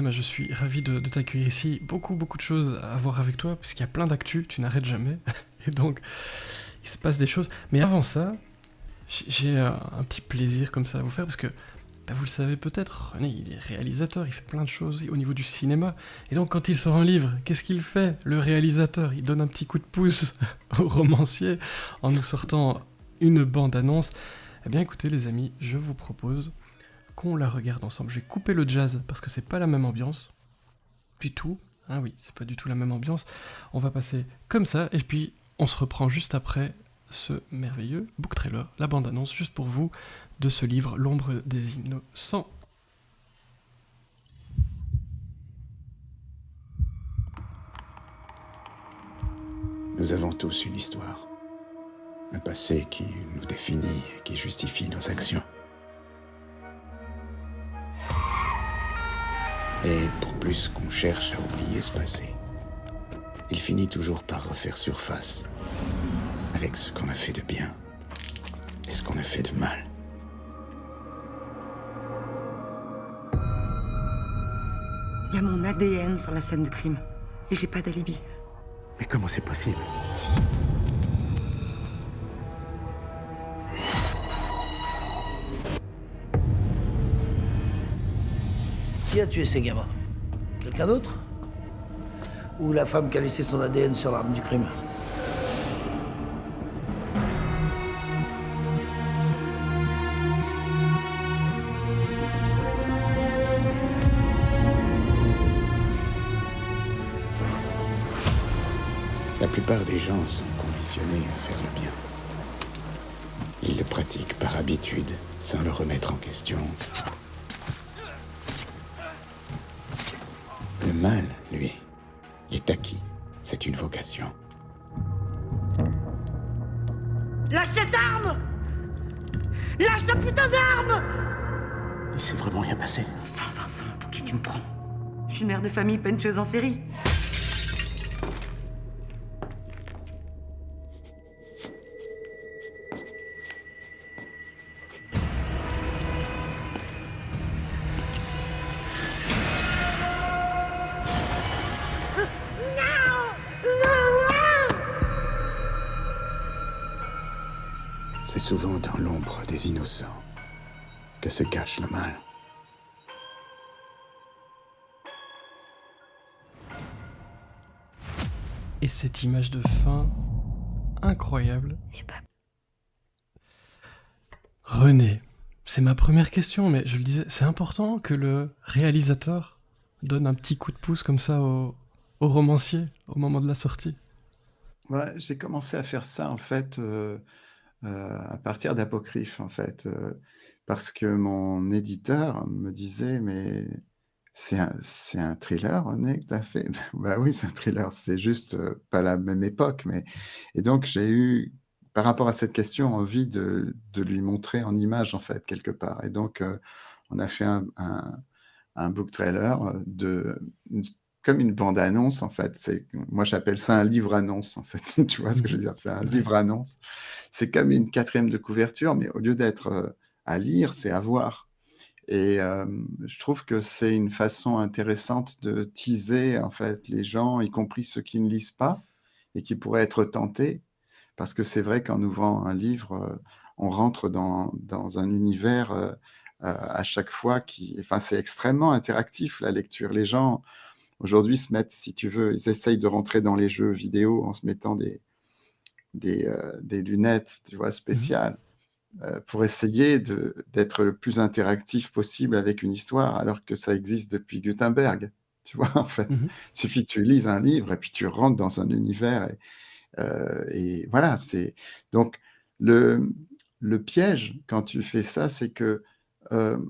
disais, je suis ravi de t'accueillir ici. Beaucoup, beaucoup de choses à voir avec toi, puisqu'il y a plein d'actu, tu n'arrêtes jamais. Et donc, il se passe des choses. Mais avant ça, j'ai un petit plaisir comme ça à vous faire, parce que vous le savez peut-être, René, il est réalisateur, il fait plein de choses au niveau du cinéma. Et donc, quand il sort un livre, qu'est-ce qu'il fait, le réalisateur? Il donne un petit coup de pouce au romancier en nous sortant une bande-annonce. Eh bien, écoutez, les amis, je vous propose qu'on la regarde ensemble. Je vais couper le jazz parce que c'est pas la même ambiance du tout. Ah oui, c'est pas du tout la même ambiance. On va passer comme ça et puis on se reprend juste après ce merveilleux book trailer, la bande-annonce juste pour vous de ce livre L'ombre des innocents. Nous avons tous une histoire. Un passé qui nous définit et qui justifie nos actions. Et pour plus qu'on cherche à oublier ce passé, il finit toujours par refaire surface avec ce qu'on a fait de bien et ce qu'on a fait de mal. Il y a mon ADN sur la scène de crime. Et j'ai pas d'alibi. Mais comment c'est possible? Qui a tué ces gamins? Quelqu'un d'autre? Ou la femme qui a laissé son ADN sur l'arme du crime? La plupart des gens sont conditionnés à faire le bien. Ils le pratiquent par habitude, sans le remettre en question. Le mal, lui, est acquis. C'est une vocation. Lâche cette arme! Lâche ta putain d'arme! Il s'est vraiment rien passé. Enfin, Vincent, pour qui tu me prends? Je suis mère de famille, pas une tueuse en série. C'est souvent dans l'ombre des innocents que se cache le mal. Et cette image de fin incroyable. René, c'est ma première question, mais je le disais, c'est important que le réalisateur donne un petit coup de pouce comme ça au romancier au moment de la sortie. Ouais, j'ai commencé à faire ça en fait à partir d'Apocryphe en fait, parce que mon éditeur me disait: «Mais c'est un thriller, René, que tu as fait?» Bah oui, c'est un thriller, c'est juste, pas la même époque, mais et donc j'ai eu, par rapport à cette question, envie de lui montrer en images en fait, quelque part et donc on a fait un book trailer, de une comme une bande annonce en fait. C'est moi j'appelle ça un livre annonce en fait. Tu vois ce que je veux dire? C'est un Ouais. livre annonce. C'est comme une quatrième de couverture, mais au lieu d'être, à lire, c'est à voir et je trouve que c'est une façon intéressante de teaser en fait les gens, y compris ceux qui ne lisent pas et qui pourraient être tentés. Parce que c'est vrai qu'en ouvrant un livre, on rentre dans un univers, à chaque fois qui enfin, c'est extrêmement interactif la lecture. Les gens, aujourd'hui, se mettent, si tu veux, ils essayent de rentrer dans les jeux vidéo en se mettant des lunettes, tu vois, Mhm. spéciales, pour essayer d'être le plus interactif possible avec une histoire, alors que ça existe depuis Gutenberg, tu vois, en fait. Mhm. Il suffit que tu lises un livre et puis tu rentres dans un univers et voilà, c'est donc le le piège quand tu fais ça, c'est que,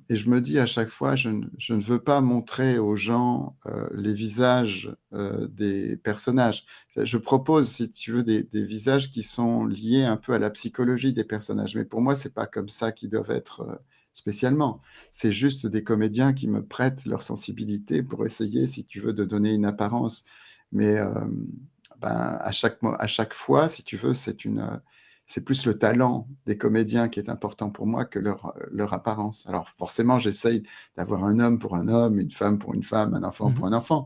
et je me dis à chaque fois: «Je ne veux pas montrer aux gens, les visages, des personnages». Je propose, si tu veux, des visages qui sont liés un peu à la psychologie des personnages, mais pour moi, c'est pas comme ça qu'ils doivent être, spécialement. C'est juste des comédiens qui me prêtent leur sensibilité pour essayer, si tu veux, de donner une apparence, mais ben, à chaque fois, si tu veux, c'est plus le talent des comédiens qui est important pour moi que leur apparence. Alors forcément, j'essaye d'avoir un homme pour un homme, une femme pour une femme, un enfant pour Mhm. un enfant.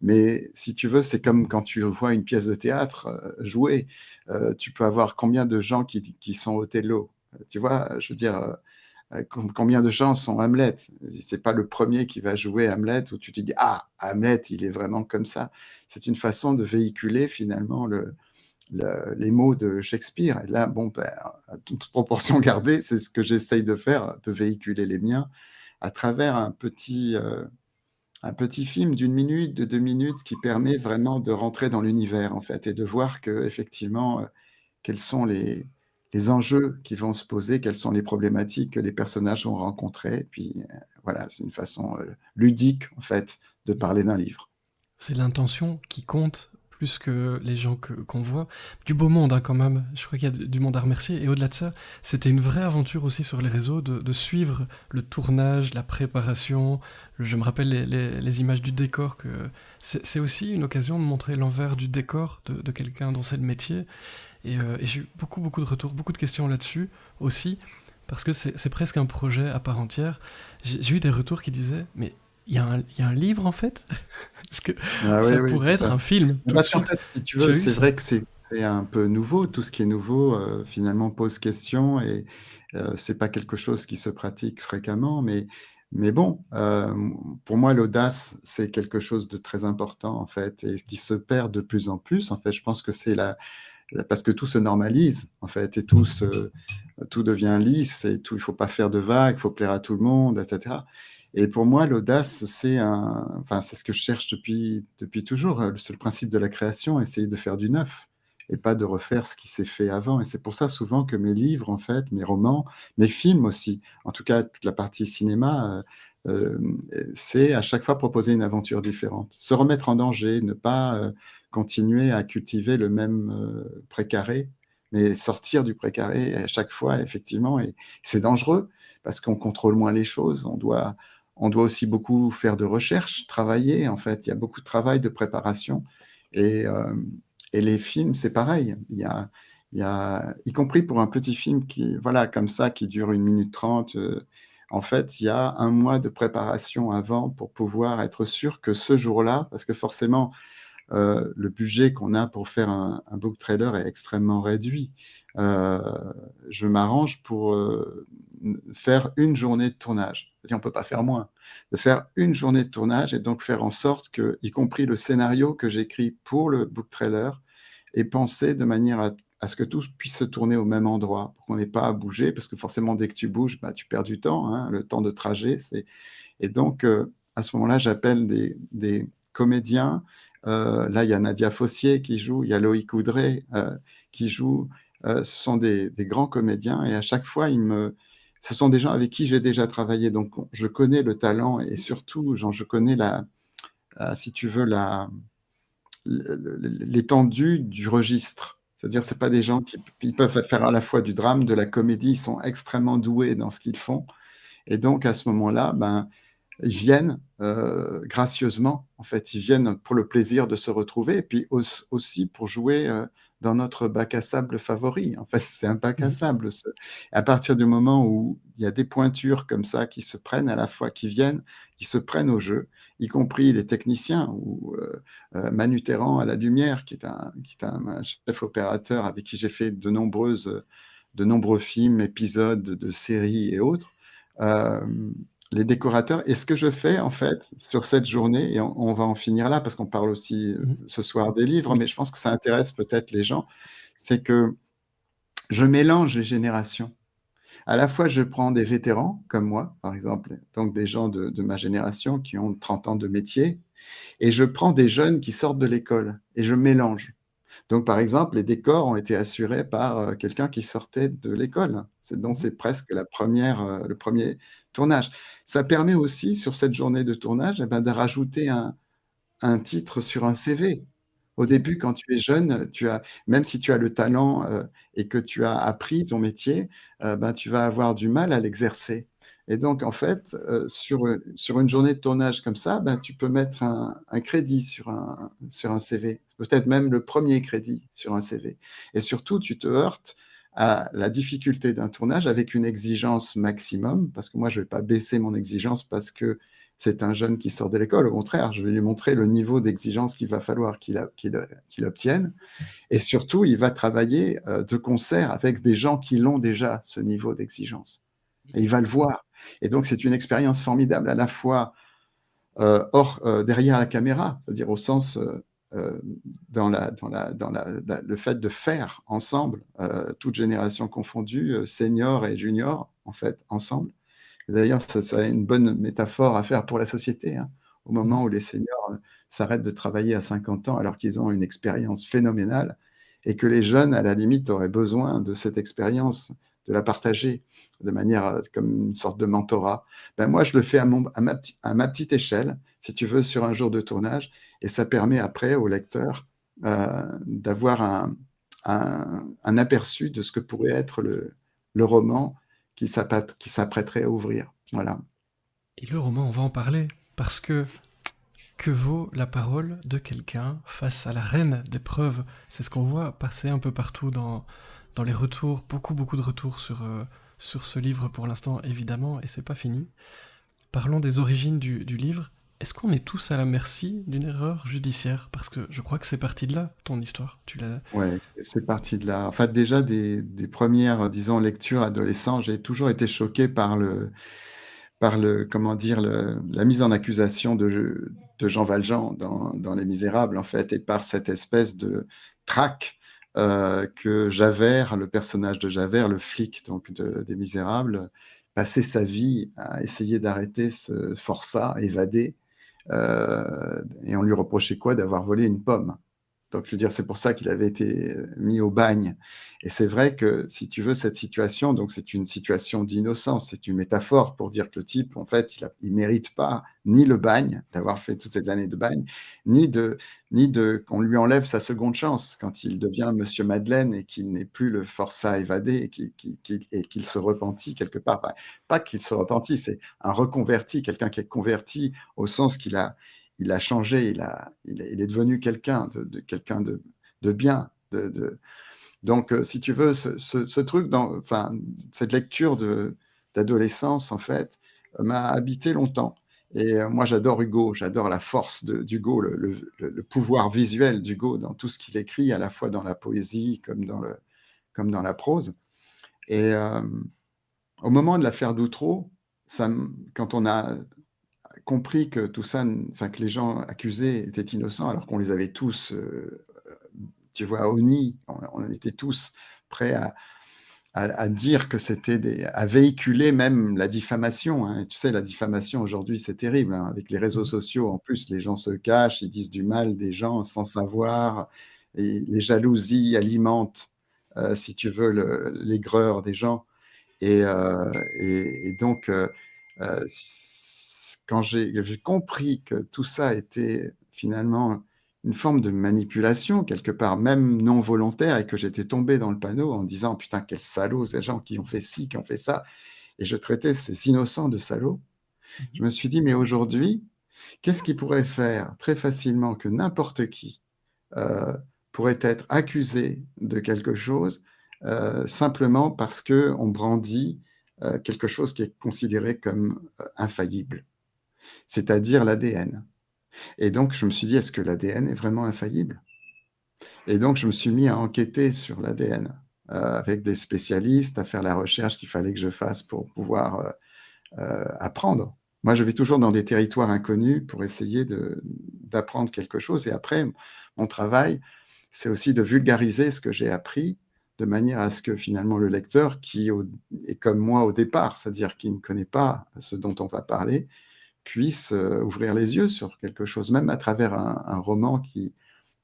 Mais si tu veux, c'est comme quand tu vois une pièce de théâtre jouer. Tu peux avoir combien de gens qui sont Othello? Tu vois, je veux dire, combien de gens sont Hamlet? C'est pas le premier qui va jouer Hamlet où tu te dis, ah, Hamlet, il est vraiment comme ça. C'est une façon de véhiculer finalement les mots de Shakespeare. Et là, bon, ben, à toute proportion gardée, c'est ce que j'essaye de faire, de véhiculer les miens à travers un petit film d'une minute, de 2 minutes, qui permet vraiment de rentrer dans l'univers, en fait, et de voir que effectivement, quels sont les enjeux qui vont se poser, quelles sont les problématiques que les personnages vont rencontrer. Et puis, voilà, c'est une façon ludique, en fait, de parler d'un livre. C'est l'intention qui compte plus que les gens qu'on voit. Du beau monde, hein, quand même. Je crois qu'il y a du monde à remercier. Et au-delà de ça, c'était une vraie aventure aussi sur les réseaux de suivre le tournage, la préparation. Je me rappelle les images du décor. C'est aussi une occasion de montrer l'envers du décor de quelqu'un dont c'est le métier. Et j'ai eu beaucoup, beaucoup de retours, beaucoup de questions là-dessus aussi. Parce que c'est presque un projet à part entière. J'ai eu des retours qui disaient, mais il y a un livre en fait. Parce que Ah oui, ça oui, c'est pourrait être ça. un film tout de Parce qu'en suite. fait, si tu Tu veux, as eu c'est ça? vrai que c'est un peu nouveau. Tout ce qui est nouveau, finalement, pose question et c'est pas quelque chose qui se pratique fréquemment. Mais bon, pour moi, l'audace, c'est quelque chose de très important, en fait, et qui se perd de plus en plus. En fait, je pense que c'est parce que tout se normalise, en fait, et tout devient lisse, et tout, il faut pas faire de vagues, il faut plaire à tout le monde, etc. Et pour moi, l'audace, enfin, c'est ce que je cherche depuis toujours. C'est le principe de la création, essayer de faire du neuf et pas de refaire ce qui s'est fait avant. Et c'est pour ça souvent que mes livres, en fait, mes romans, mes films aussi, en tout cas toute la partie cinéma, c'est à chaque fois proposer une aventure différente, se remettre en danger, ne pas continuer à cultiver le même précaré, mais sortir du précaré à chaque fois, effectivement. Et c'est dangereux parce qu'on contrôle moins les choses. On doit aussi beaucoup faire de recherche, travailler. En fait, il y a beaucoup de travail, de préparation. Et, euh, et les films, c'est pareil. Y compris pour un petit film qui, voilà, comme ça, qui dure 1 minute 30, en fait, il y a un mois de préparation avant pour pouvoir être sûr que ce jour-là, parce que forcément, le budget qu'on a pour faire un book trailer est extrêmement réduit. Euh, je m'arrange pour faire une journée de tournage. C'est-à-dire, on ne peut pas faire moins. De faire une journée de tournage et donc faire en sorte que, y compris le scénario que j'écris pour le book trailer, est pensé de manière à ce que tout puisse se tourner au même endroit, pour qu'on n'ait pas à bouger, parce que forcément, dès que tu bouges, bah, tu perds du temps, hein, le temps de trajet. Et donc, à ce moment-là, j'appelle des comédiens. Là, il y a Nadia Fossier qui joue, il y a Loïc Coudray qui joue. Ce sont des grands comédiens et à chaque fois, ce sont des gens avec qui j'ai déjà travaillé. Donc, je connais le talent et surtout, genre, je connais si tu veux, l'étendue du registre. C'est-à-dire, c'est pas des gens qui ils peuvent faire à la fois du drame, de la comédie. Ils sont extrêmement doués dans ce qu'ils font. Et donc, à ce moment-là, ben, ils viennent gracieusement, en fait, ils viennent pour le plaisir de se retrouver et puis aussi pour jouer dans notre bac à sable favori. En fait, c'est un bac à Mhm. sable. À partir du moment où il y a des pointures comme ça qui se prennent à la fois, qui se prennent au jeu, y compris les techniciens ou Manu Terran à la lumière, qui est un chef opérateur avec qui j'ai fait de nombreux films, épisodes de séries et autres. Euh, les décorateurs. Et ce que je fais, en fait, sur cette journée, et on va en finir là, parce qu'on parle aussi Mhm. ce soir des livres, Oui. mais je pense que ça intéresse peut-être les gens, c'est que je mélange les générations. À la fois, je prends des vétérans, comme moi, par exemple, donc des gens de ma génération qui ont 30 ans de métier, et je prends des jeunes qui sortent de l'école, et je mélange. Donc, par exemple, les décors ont été assurés par quelqu'un qui sortait de l'école. Donc, Mhm. c'est presque le premier tournage. Ça permet aussi, sur cette journée de tournage, eh ben, de rajouter un titre sur un CV. Au Mhm. début, quand tu es jeune, même si tu as le talent et que tu as appris ton métier, ben, tu vas avoir du mal à l'exercer. Et donc, en fait, sur une journée de tournage comme ça, ben, tu peux mettre un crédit sur un CV, peut-être même le premier crédit sur un CV. Et surtout, tu te heurtes à la difficulté d'un tournage avec une exigence maximum, parce que moi, je ne vais pas baisser mon exigence parce que c'est un jeune qui sort de l'école. Au contraire, je vais lui montrer le niveau d'exigence qu'il va falloir qu'il obtienne. Et surtout, il va travailler de concert avec des gens qui l'ont déjà, ce niveau d'exigence. Et il va le voir. Et donc, c'est une expérience formidable, à la fois derrière la caméra, c'est-à-dire au sens dans le fait de faire ensemble, toutes générations confondues, seniors et juniors, en fait, ensemble. Et d'ailleurs, ça a une bonne métaphore à faire pour la société, hein. Au moment où les seniors s'arrêtent de travailler à 50 ans alors qu'ils ont une expérience phénoménale et que les jeunes, à la limite, auraient besoin de cette expérience, de la partager de manière comme une sorte de mentorat. Ben moi, je le fais à ma petite échelle, si tu veux, sur un jour de tournage, et ça permet après au lecteur d'avoir un aperçu de ce que pourrait être le roman qui s'apprêterait à ouvrir. Voilà. Et le roman, on va en parler, parce que vaut la parole de quelqu'un face à la reine des preuves? C'est ce qu'on voit passer un peu partout dans les retours, beaucoup de retours sur ce livre pour l'instant, évidemment, et c'est pas fini. Parlons des origines du livre. Est-ce qu'on est tous à la merci d'une erreur judiciaire? Parce que je crois que c'est parti de là, ton histoire. Tu l'as... Ouais, c'est parti de là. En fait, déjà, des premières, disons, lectures adolescentes, j'ai toujours été choqué par comment dire, la mise en accusation de Jean Valjean dans Les Misérables, en fait, et par cette espèce de trac que Javert, le personnage de Javert, le flic donc des Misérables, passait sa vie à essayer d'arrêter ce forçat évadé, et on lui reprochait quoi? D'avoir volé une pomme. Donc, je veux dire, c'est pour ça qu'il avait été mis au bagne. Et c'est vrai que, si tu veux, cette situation, donc c'est une situation d'innocence, c'est une métaphore pour dire que le type, en fait, il mérite pas ni le bagne, d'avoir fait toutes ces années de bagne, ni qu'on lui enlève sa seconde chance quand il devient Monsieur Madeleine et qu'il n'est plus le forçat évadé et qu'il se repentit quelque part. Enfin, pas qu'il se repentit, c'est un reconverti, quelqu'un qui est converti au sens qu'il a changé, il est devenu quelqu'un de bien. Donc, si tu veux, ce truc, enfin, cette lecture d'adolescence, en fait, m'a habité longtemps. Et moi, j'adore Hugo, j'adore la force d'Hugo, le pouvoir visuel d'Hugo dans tout ce qu'il écrit, à la fois dans la poésie comme dans la prose. Et au moment de l'affaire d'Outreau, quand on a compris que tout ça, enfin que les gens accusés étaient innocents, alors qu'on les avait tous, tu vois, honnis, on était tous prêts à dire que c'était à véhiculer même la diffamation, hein. Et tu sais, la diffamation aujourd'hui, c'est terrible, hein. Avec les réseaux sociaux, en plus, les gens se cachent, ils disent du mal des gens sans savoir, et les jalousies alimentent, si tu veux, l'aigreur des gens. Et donc, quand j'ai compris que tout ça était finalement une forme de manipulation, quelque part, même non volontaire, et que j'étais tombé dans le panneau en disant « Putain, quels salauds, ces gens qui ont fait ci, qui ont fait ça », et je traitais ces innocents de salauds, je me suis dit « Mais aujourd'hui, qu'est-ce qui pourrait faire très facilement que n'importe qui pourrait être accusé de quelque chose simplement parce qu'on brandit quelque chose qui est considéré comme infaillible, c'est-à-dire l'ADN. » Et donc, je me suis dit, est-ce que l'ADN est vraiment infaillible? Et donc, je me suis mis à enquêter sur l'ADN avec des spécialistes, à faire la recherche qu'il fallait que je fasse pour pouvoir apprendre. Moi, je vais toujours dans des territoires inconnus pour essayer d'apprendre quelque chose. Et après, mon travail, c'est aussi de vulgariser ce que j'ai appris de manière à ce que finalement le lecteur, qui est comme moi au départ, c'est-à-dire qui ne connaît pas ce dont on va parler, puisse ouvrir les yeux sur quelque chose, même à travers un roman qui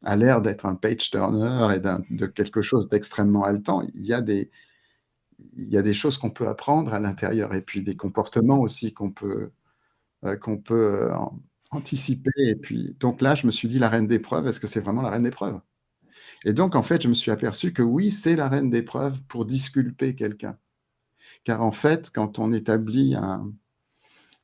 a l'air d'être un page-turner et de quelque chose d'extrêmement haletant. Il y a des choses qu'on peut apprendre à l'intérieur, et puis des comportements aussi qu'on peut anticiper. Et puis, donc là, je me suis dit, la reine des preuves, est-ce que c'est vraiment la reine des preuves? Et donc, en fait, je me suis aperçu que oui, c'est la reine des preuves pour disculper quelqu'un. Car en fait, quand on établit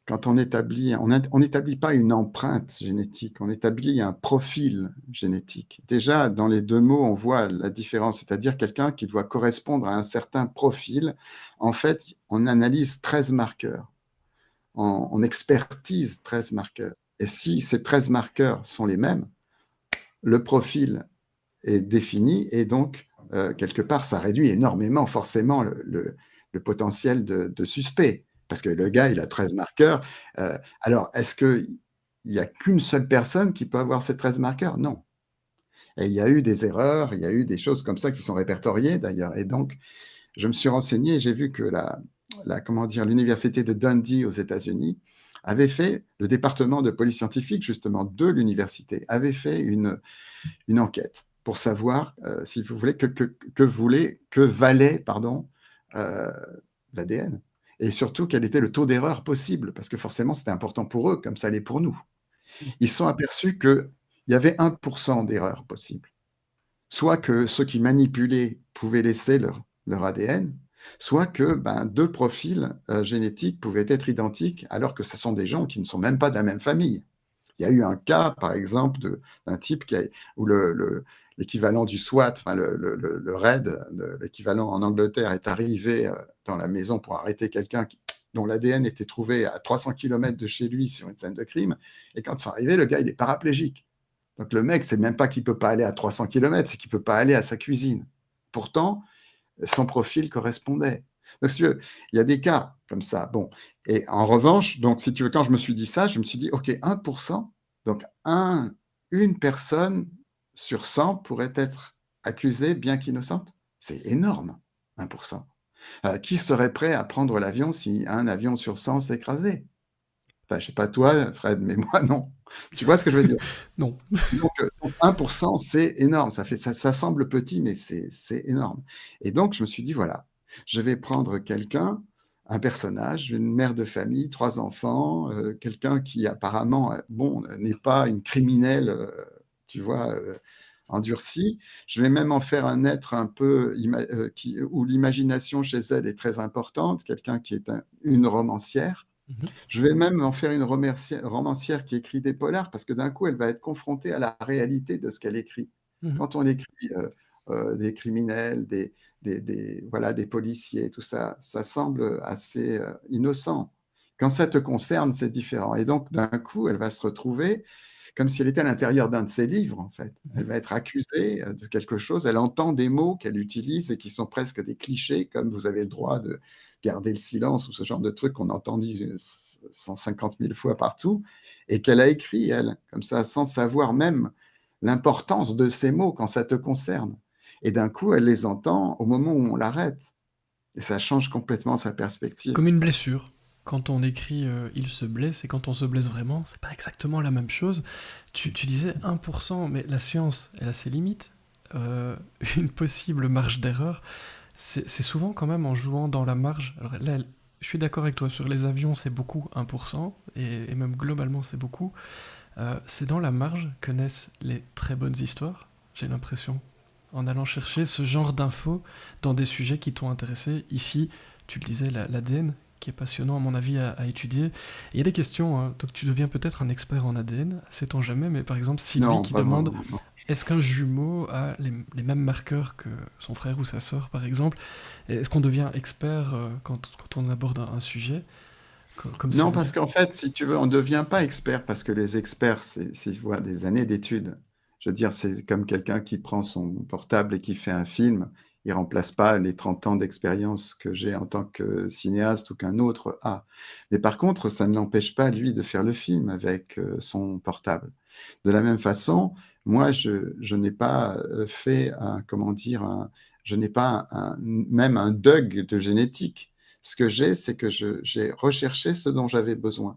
quand on n'établit pas une empreinte génétique, on établit un profil génétique. Déjà, dans les deux mots, on voit la différence, c'est-à-dire quelqu'un qui doit correspondre à un certain profil. En fait, on analyse 13 marqueurs, on expertise 13 marqueurs. Et si ces 13 marqueurs sont les mêmes, le profil est défini et donc, quelque part, ça réduit énormément forcément le potentiel de suspect. Parce que le gars, il a 13 marqueurs. Alors, est-ce qu'il n'y a qu'une seule personne qui peut avoir ces 13 marqueurs? Non. Et il y a eu des erreurs, il y a eu des choses comme ça qui sont répertoriées d'ailleurs. Et donc, je me suis renseigné et j'ai vu que l'université de Dundee aux États-Unis avait fait, le département de police scientifique justement de l'université, avait fait une enquête pour savoir, si vous voulez, que valait l'ADN. Et surtout, quel était le taux d'erreur possible, parce que forcément, c'était important pour eux, comme ça l'est pour nous. Ils se sont aperçus qu'il y avait 1% d'erreur possible. Soit que ceux qui manipulaient pouvaient laisser leur ADN, soit que deux profils génétiques pouvaient être identiques, alors que ce sont des gens qui ne sont même pas de la même famille. Il y a eu un cas, par exemple, d'un type où l'équivalent du SWAT, enfin le RAID, l'équivalent en Angleterre, est arrivé dans la maison pour arrêter quelqu'un dont l'ADN était trouvé à 300 km de chez lui sur une scène de crime. Et quand ils sont arrivés, le gars, il est paraplégique. Donc le mec, c'est même pas qu'il ne peut pas aller à 300 km, c'est qu'il ne peut pas aller à sa cuisine. Pourtant, son profil correspondait. Donc, si tu veux, il y a des cas comme ça. Bon. Et en revanche, donc, si tu veux, quand je me suis dit ça, je me suis dit, OK, 1%, donc une personne sur 100 pourrait être accusée bien qu'innocente. C'est énorme, 1%. Qui serait prêt à prendre l'avion si un avion sur 100 s'écrasait? Enfin, je ne sais pas toi, Fred, mais moi, non. Tu vois ce que je veux dire? Non. Donc 1%, c'est énorme. Ça semble petit, mais c'est énorme. Et donc, je me suis dit, voilà, je vais prendre quelqu'un, un personnage, une mère de famille, 3 enfants, quelqu'un qui apparemment, n'est pas une criminelle, tu vois, endurcie. Je vais même en faire un être un peu où l'imagination chez elle est très importante, quelqu'un qui est une romancière. Je vais même en faire une romancière qui écrit des polars, parce que d'un coup, elle va être confrontée à la réalité de ce qu'elle écrit. Quand on écrit des criminels, des policiers, tout ça, ça semble assez innocent. Quand ça te concerne, c'est différent. Et donc, d'un coup, elle va se retrouver comme si elle était à l'intérieur d'un de ses livres, en fait. Elle va être accusée de quelque chose. Elle entend des mots qu'elle utilise et qui sont presque des clichés, comme vous avez le droit de garder le silence ou ce genre de trucs qu'on a entendu 150 000 fois partout, et qu'elle a écrit, elle, comme ça, sans savoir même l'importance de ces mots quand ça te concerne. Et d'un coup, elle les entend au moment où on l'arrête. Et ça change complètement sa perspective. Comme une blessure. Quand on écrit il se blesse et quand on se blesse vraiment, c'est pas exactement la même chose. Tu disais 1%, mais la science, elle a ses limites. Une possible marge d'erreur, c'est souvent quand même en jouant dans la marge. Alors là, je suis d'accord avec toi, sur les avions, c'est beaucoup, 1%, et même globalement, c'est beaucoup. C'est dans la marge que naissent les très bonnes histoires, j'ai l'impression, en allant chercher ce genre d'infos dans des sujets qui t'ont intéressé. Ici, tu le disais, l'ADN, qui est passionnant à mon avis à étudier. Il y a des questions, hein, donc tu deviens peut-être un expert en ADN, sait-on jamais, mais par exemple Sylvie qui demande est-ce qu'un jumeau a les mêmes marqueurs que son frère ou sa sœur par exemple? Est-ce qu'on devient expert quand on aborde un sujet comme Non, parce qu'en fait, si tu veux, on ne devient pas expert, parce que les experts, c'est des années d'études. Je veux dire, c'est comme quelqu'un qui prend son portable et qui fait un film. Il ne remplace pas les 30 ans d'expérience que j'ai en tant que cinéaste ou qu'un autre a. Mais par contre, ça ne l'empêche pas, lui, de faire le film avec son portable. De la même façon, moi, je n'ai pas fait je n'ai pas même un dog de génétique. Ce que j'ai, c'est que j'ai recherché ce dont j'avais besoin.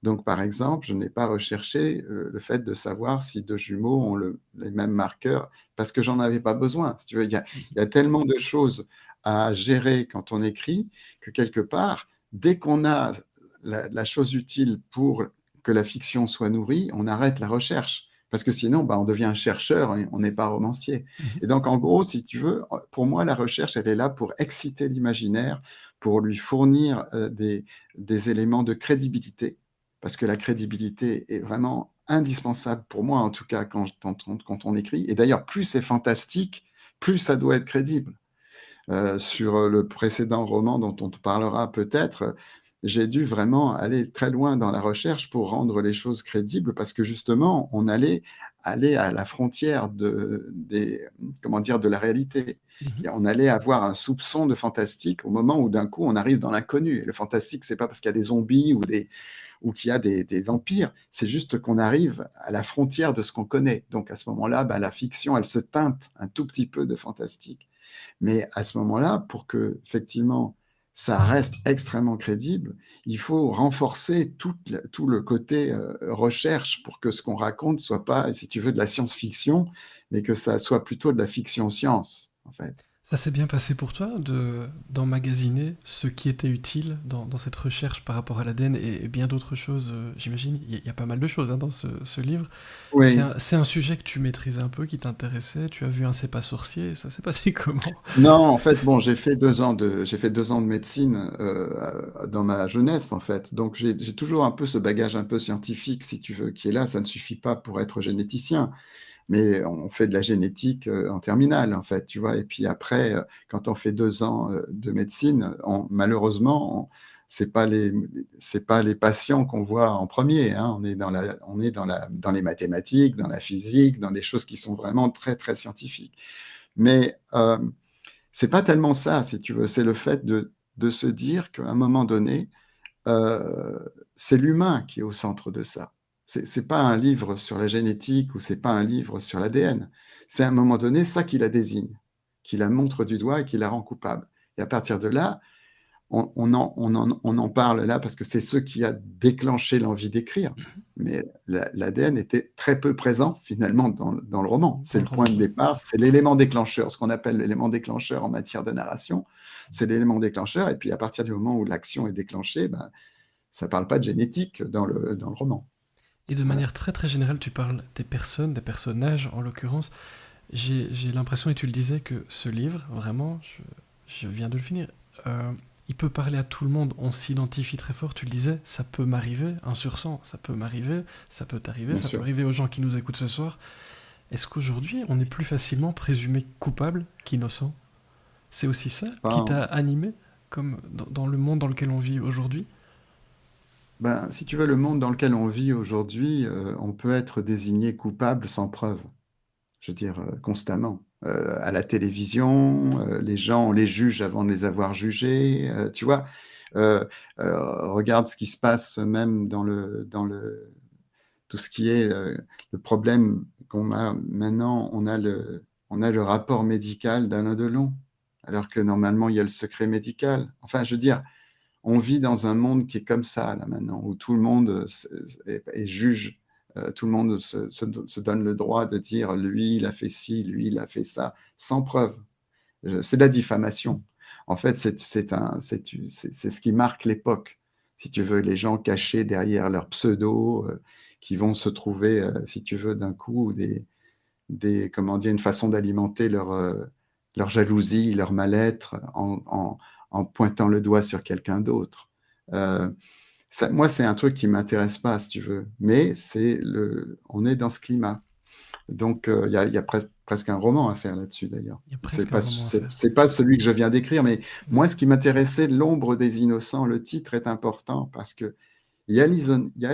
Donc, par exemple, je n'ai pas recherché le fait de savoir si deux jumeaux ont les mêmes marqueurs, parce que j'en avais pas besoin. Si tu veux, il y a tellement de choses à gérer quand on écrit que quelque part, dès qu'on a la chose utile pour que la fiction soit nourrie, on arrête la recherche. Parce que sinon, on devient un chercheur, et on n'est pas romancier. Et donc, en gros, si tu veux, pour moi, la recherche, elle est là pour exciter l'imaginaire, pour lui fournir des éléments de crédibilité, parce que la crédibilité est vraiment indispensable pour moi, en tout cas, quand on écrit. Et d'ailleurs, plus c'est fantastique, plus ça doit être crédible. Sur le précédent roman dont on te parlera peut-être, j'ai dû vraiment aller très loin dans la recherche pour rendre les choses crédibles, parce que justement, on allait aller à la frontière comment dire, de la réalité. Mhm. Et on allait avoir un soupçon de fantastique au moment où d'un coup on arrive dans l'inconnu. Et le fantastique, c'est pas parce qu'il y a des zombies ou qu'il y a des vampires, c'est juste qu'on arrive à la frontière de ce qu'on connaît. Donc à ce moment-là, la fiction, elle se teinte un tout petit peu de fantastique. Mais à ce moment-là, pour que effectivement ça reste extrêmement crédible, il faut renforcer tout le côté recherche pour que ce qu'on raconte soit pas, si tu veux, de la science-fiction, mais que ça soit plutôt de la fiction-science, en fait. Ça s'est bien passé pour toi d'emmagasiner ce qui était utile dans cette recherche par rapport à l'ADN et bien d'autres choses, j'imagine. Il y a pas mal de choses hein, dans ce livre. Oui. C'est un sujet que tu maîtrisais un peu, qui t'intéressait. Tu as vu un C'est pas sorcier, ça s'est passé comment? Non, en fait, bon, j'ai fait 2 ans de médecine dans ma jeunesse, en fait. Donc, j'ai toujours un peu ce bagage un peu scientifique, si tu veux, qui est là. Ça ne suffit pas pour être généticien, mais on fait de la génétique en terminale, en fait, tu vois. Et puis après, quand on fait 2 ans de médecine, malheureusement, c'est pas les patients qu'on voit en premier, hein. On est dans les mathématiques, dans la physique, dans des choses qui sont vraiment très, très scientifiques. Mais c'est pas tellement ça, si tu veux, c'est le fait de se dire qu'à un moment donné, euh, c'est l'humain qui est au centre de ça. C'est pas un livre sur la génétique ou c'est pas un livre sur l'ADN. C'est à un moment donné ça qui la désigne, qui la montre du doigt et qui la rend coupable. Et à partir de là, on en parle là parce que c'est ce qui a déclenché l'envie d'écrire. Mais l'ADN était très peu présent finalement dans le roman. C'est Dans le le point roman, de ouais. départ, c'est l'élément déclencheur, ce qu'on appelle l'élément déclencheur en matière de narration. C'est l'élément déclencheur, et puis à partir du moment où l'action est déclenchée, ça ne parle pas de génétique dans le roman. Et de Voilà. manière très très générale, tu parles des personnes, des personnages en l'occurrence. J'ai l'impression, et tu le disais, que ce livre, vraiment, je viens de le finir, euh, il peut parler à tout le monde, on s'identifie très fort, tu le disais, ça peut m'arriver, un sur 100, ça peut m'arriver, ça peut t'arriver, Bien ça peut sûr. arriver aux gens qui nous écoutent ce soir. Est-ce qu'aujourd'hui, on est plus facilement présumé coupable qu'innocent? C'est aussi ça qui Enfin, t'a animé, comme dans le monde dans lequel on vit aujourd'hui? si tu veux, le monde dans lequel on vit aujourd'hui, on peut être désigné coupable sans preuve. Je veux dire, constamment. À la télévision, les gens, on les juge avant de les avoir jugés, tu vois. Regarde ce qui se passe même tout ce qui est le problème qu'on a maintenant, on a le rapport médical d'Alain Delon, alors que normalement il y a le secret médical. Enfin, je veux dire, on vit dans un monde qui est comme ça, là, maintenant, où tout le monde est juge. Tout le monde se donne le droit de dire lui, il a fait ci, lui, il a fait ça, sans preuve. C'est de la diffamation. En fait, c'est ce qui marque l'époque. Si tu veux, les gens cachés derrière leur pseudo, qui vont se trouver, si tu veux, d'un coup, comment dire, une façon d'alimenter leur jalousie, leur mal-être en pointant le doigt sur quelqu'un d'autre. Euh, Moi, c'est un truc qui ne m'intéresse pas, si tu veux, mais on est dans ce climat. Donc, il y a presque un roman à faire là-dessus, d'ailleurs. Il y a presque un roman à faire. C'est pas celui que je viens d'écrire, mais Mhm. moi, ce qui m'intéressait, L'ombre des innocents, le titre est important parce que il y a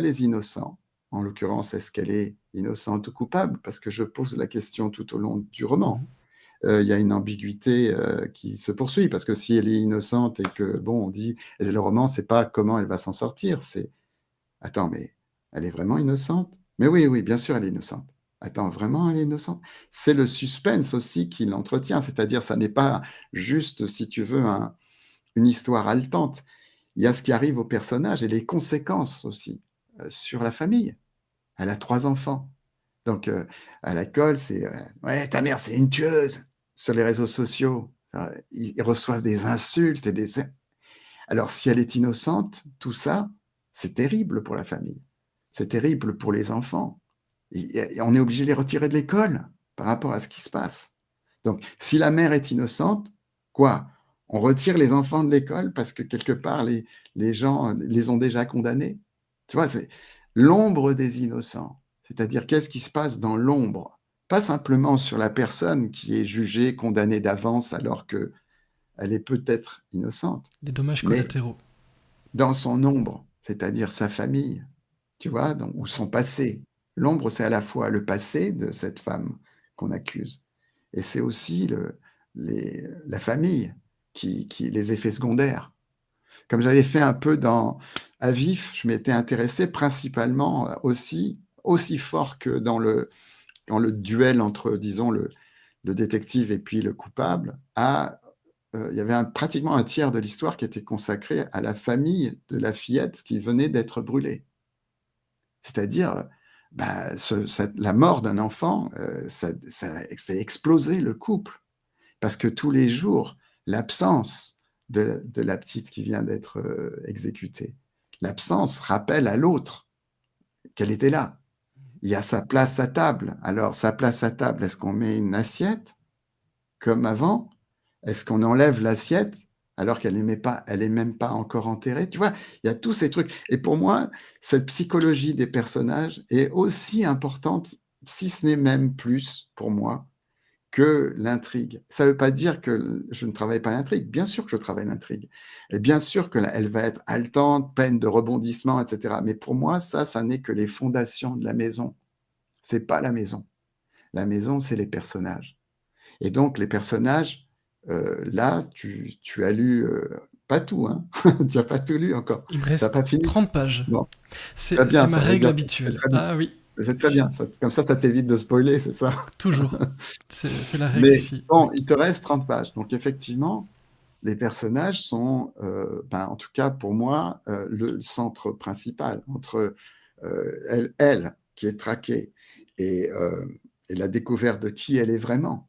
les innocents. En l'occurrence, est-ce qu'elle est innocente ou coupable? Parce que je pose la question tout au long du roman. Mhm. Il y a une ambiguïté qui se poursuit, parce que si elle est innocente et que, bon, on dit, et le roman, c'est pas comment elle va s'en sortir, c'est, attends, mais elle est vraiment innocente? Mais oui, oui, bien sûr, elle est innocente. Attends, vraiment, elle est innocente? C'est le suspense aussi qui l'entretient, c'est-à-dire, ça n'est pas juste, si tu veux, une histoire haletante. Il y a ce qui arrive au personnage et les conséquences aussi sur la famille. Elle a 3 enfants. Donc, à l'école, c'est ouais, ta mère, c'est une tueuse. Sur les réseaux sociaux, ils reçoivent des insultes. Alors, si elle est innocente, tout ça, c'est terrible pour la famille. C'est terrible pour les enfants. Et on est obligé de les retirer de l'école par rapport à ce qui se passe. Donc, si la mère est innocente, quoi? On retire les enfants de l'école parce que quelque part, les gens les ont déjà condamnés. Tu vois, c'est l'ombre des innocents. C'est-à-dire, qu'est-ce qui se passe dans l'ombre? Pas simplement sur la personne qui est jugée, condamnée d'avance alors qu'elle est peut-être innocente, Les dommages mais collatéraux. dans son ombre, c'est-à-dire sa famille, tu vois, ou son passé. L'ombre, c'est à la fois le passé de cette femme qu'on accuse, et c'est aussi la famille, les effets secondaires. Comme j'avais fait un peu à vif, je m'étais intéressé principalement aussi fort que dans le duel entre, disons, le détective et puis le coupable, il y avait pratiquement un tiers de l'histoire qui était consacré à la famille de la fillette qui venait d'être brûlée. C'est-à-dire, la mort d'un enfant, ça fait exploser le couple. Parce que tous les jours, l'absence de la petite qui vient d'être exécutée, l'absence rappelle à l'autre qu'elle était là. Il y a sa place à table. Alors, sa place à table, est-ce qu'on met une assiette comme avant? Est-ce qu'on enlève l'assiette alors qu'elle n'est même pas encore enterrée? Tu vois, il y a tous ces trucs. Et pour moi, cette psychologie des personnages est aussi importante, si ce n'est même plus, pour moi, que l'intrigue. Ça ne veut pas dire que je ne travaille pas l'intrigue. Bien sûr que je travaille l'intrigue. Et bien sûr qu'elle va être haletante, pleine de rebondissements, etc. Mais pour moi, ça n'est que les fondations de la maison. Ce n'est pas la maison. La maison, c'est les personnages. Et donc, les personnages, là, tu as lu, pas tout, hein. Tu n'as pas tout lu encore. Il me Tu n'as pas reste fini. 30 pages. Bon, très C'est bien, ma ça veut règle dire que c'est habituelle. très bien. Ah oui, C'est très bien. Comme ça t'évite de spoiler, c'est ça? toujours. C'est la règle Mais ici. bon, il te reste 30 pages. Donc, effectivement, les personnages sont, en tout cas pour moi, le centre principal entre elle qui est traquée et la découverte de qui elle est vraiment.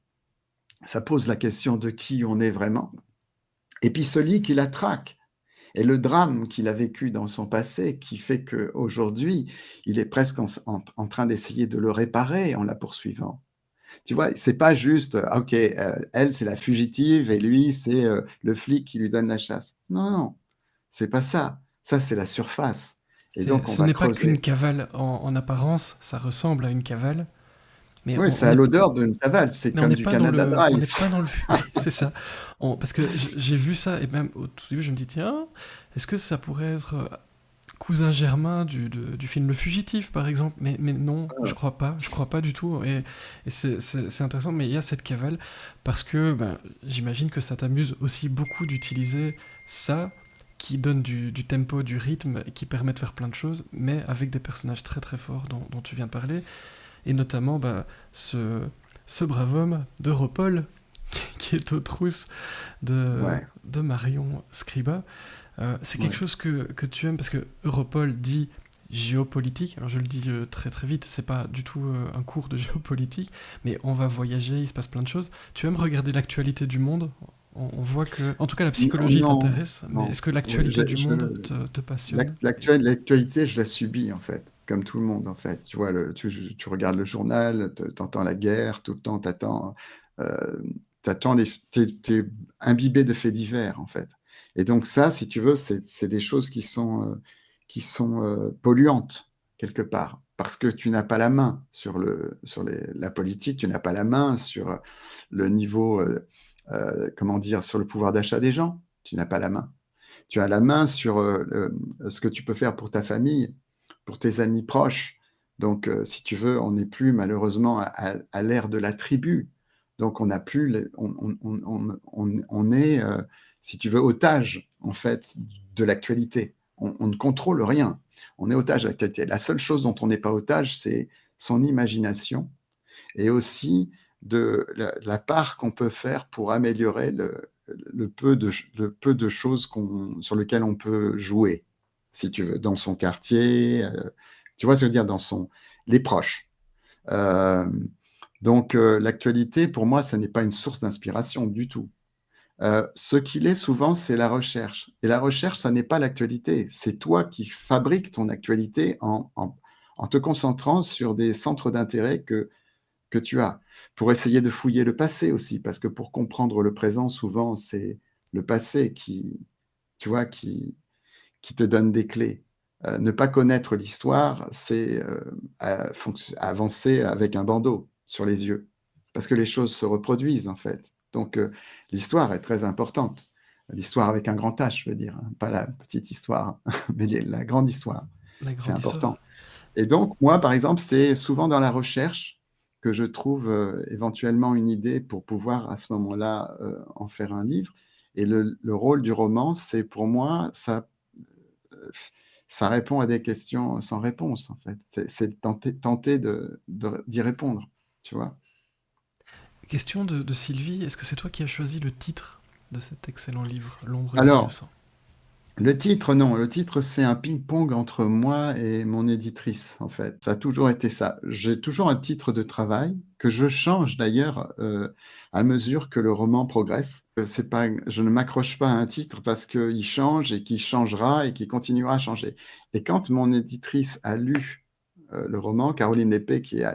Ça pose la question de qui on est vraiment. Et puis celui qui la traque. Et le drame qu'il a vécu dans son passé qui fait qu'aujourd'hui, il est presque en train d'essayer de le réparer en la poursuivant. Tu vois, c'est pas juste, OK, elle, c'est la fugitive et lui, c'est le flic qui lui donne la chasse. Non, non, c'est pas ça. Ça, c'est la surface. Et donc, on Ce va n'est pas qu'une creuser. cavale en apparence, ça ressemble à une cavale, mais Oui, c'est à l'odeur d'une cavale. C'est mais on comme n'est du pas dans Canada le, on Dry. n'est pas dans le, oui, c'est ça. Parce que j'ai vu ça et même au tout début, je me dis tiens, est-ce que ça pourrait être cousin germain du film Le Fugitif, par exemple? Mais non, je crois pas du tout. Et c'est intéressant, mais il y a cette cavale parce que j'imagine que ça t'amuse aussi beaucoup d'utiliser ça qui donne du tempo, du rythme, et qui permet de faire plein de choses, mais avec des personnages très très forts dont tu viens de parler, et notamment ce brave homme d'Europol, qui est aux trousses Ouais, de Marion Scriba. C'est quelque ouais. chose que tu aimes, parce que Europol dit géopolitique, alors je le dis très très vite, c'est pas du tout un cours de géopolitique, mais on va voyager, il se passe plein de choses. Tu aimes regarder l'actualité du monde? On voit que, en tout cas, la psychologie Non, t'intéresse, mais non. est-ce que Ouais, l'actualité du monde te passionne? L'actualité, je la subis, en fait, comme tout le monde, en fait. Tu vois, tu regardes le journal, tu entends la guerre, tout le temps, euh, t'es imbibé de faits divers, en fait. Et donc ça, si tu veux, c'est des choses qui sont polluantes, quelque part, parce que tu n'as pas la main sur la politique, tu n'as pas la main sur le niveau, comment dire, sur le pouvoir d'achat des gens, tu n'as pas la main. Tu as la main sur ce que tu peux faire pour ta famille, pour tes amis proches. Donc, si tu veux, on n'est plus malheureusement à l'ère de la tribu. Donc, on n'a plus, on est, si tu veux, otage en fait de l'actualité. On ne contrôle rien. On est otage de l'actualité. La seule chose dont on n'est pas otage, c'est son imagination et aussi de la part qu'on peut faire pour améliorer le peu de choses sur lesquelles on peut jouer, si tu veux, dans son quartier, tu vois ce que je veux dire, les proches. Euh, donc, l'actualité, pour moi, ce n'est pas une source d'inspiration du tout. Ce qu'il est souvent, c'est la recherche. Et la recherche, ça n'est pas l'actualité. C'est toi qui fabriques ton actualité en te concentrant sur des centres d'intérêt que tu as, pour essayer de fouiller le passé aussi, parce que pour comprendre le présent, souvent, c'est le passé tu vois, qui te donne des clés. Ne pas connaître l'histoire, c'est avancer avec un bandeau sur les yeux, parce que les choses se reproduisent en fait. Donc l'histoire est très importante. L'histoire avec un grand H, je veux dire, hein, pas la petite histoire, mais la grande histoire. La C'est grande histoire. important. Et donc, moi, par exemple, c'est souvent dans la recherche que je trouve éventuellement une idée pour pouvoir, à ce moment-là, en faire un livre. Et le rôle du roman, c'est pour moi, ça répond à des questions sans réponse, en fait. C'est tenter d'y répondre, tu vois. Question de Sylvie, est-ce que c'est toi qui as choisi le titre de cet excellent livre, L'ombre des Alors, innocents? le titre, non. Le titre, c'est un ping-pong entre moi et mon éditrice, en fait. Ça a toujours été ça. J'ai toujours un titre de travail que je change d'ailleurs à mesure que le roman progresse. C'est pas, je ne m'accroche pas à un titre parce qu'il change et qu'il changera et qu'il continuera à changer. Et quand mon éditrice a lu le roman, Caroline Épée, qui est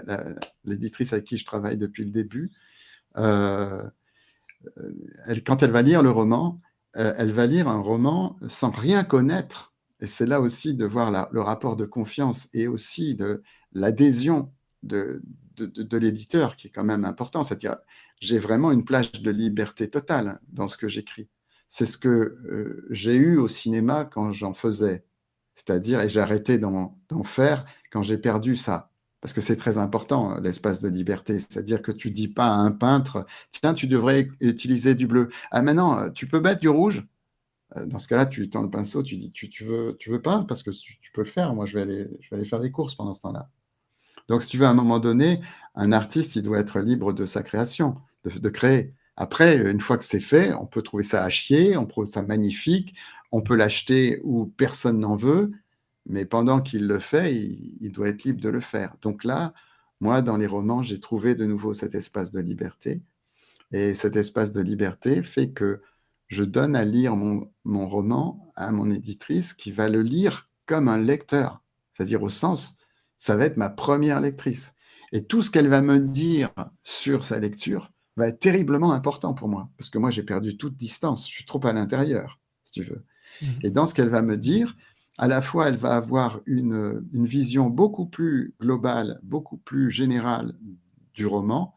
l'éditrice avec qui je travaille depuis le début, euh, quand elle va lire le roman, elle va lire un roman sans rien connaître. Et c'est là aussi de voir le rapport de confiance et aussi l'adhésion de l'éditeur qui est quand même important. C'est-à-dire, j'ai vraiment une plage de liberté totale dans ce que j'écris. C'est ce que j'ai eu au cinéma quand j'en faisais. C'est-à-dire, et j'ai arrêté d'en faire quand j'ai perdu ça. Parce que c'est très important, l'espace de liberté. C'est-à-dire que tu dis pas à un peintre, tiens, tu devrais utiliser du bleu. Ah, maintenant, tu peux mettre du rouge. Dans ce cas-là, tu tends le pinceau, tu dis, tu veux peindre parce que tu peux le faire. Moi, je vais aller faire des courses pendant ce temps-là. Donc, si tu veux, à un moment donné, un artiste, il doit être libre de sa création, de créer. Après, une fois que c'est fait, on peut trouver ça à chier, on trouve ça magnifique, on peut l'acheter où personne n'en veut, mais pendant qu'il le fait, il doit être libre de le faire. Donc là, moi, dans les romans, j'ai trouvé de nouveau cet espace de liberté. Et cet espace de liberté fait que je donne à lire mon roman à mon éditrice qui va le lire comme un lecteur, c'est-à-dire au sens, ça va être ma première lectrice. Et tout ce qu'elle va me dire sur sa lecture va être terriblement important pour moi, parce que moi j'ai perdu toute distance, je suis trop à l'intérieur, si tu veux. Mhm. Et dans ce qu'elle va me dire, à la fois elle va avoir une vision beaucoup plus globale, beaucoup plus générale du roman,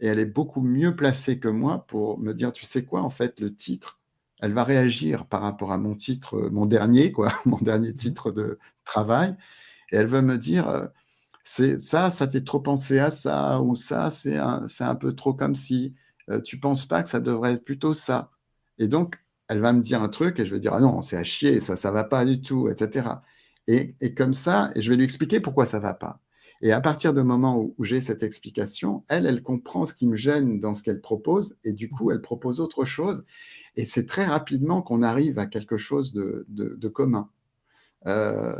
et elle est beaucoup mieux placée que moi pour me dire, tu sais quoi, en fait, le titre, elle va réagir par rapport à mon titre, mon dernier, quoi, mon dernier titre de travail, et elle va me dire, ça fait trop penser à ça, ou ça, c'est un peu trop comme si, tu penses pas que ça devrait être plutôt ça. Et donc, elle va me dire un truc, et je vais dire, ah non, c'est à chier, ça va pas du tout, etc. Et comme ça, et je vais lui expliquer pourquoi ça va pas. Et à partir du moment où j'ai cette explication, elle comprend ce qui me gêne dans ce qu'elle propose, et du coup, elle propose autre chose. Et c'est très rapidement qu'on arrive à quelque chose de commun. Euh,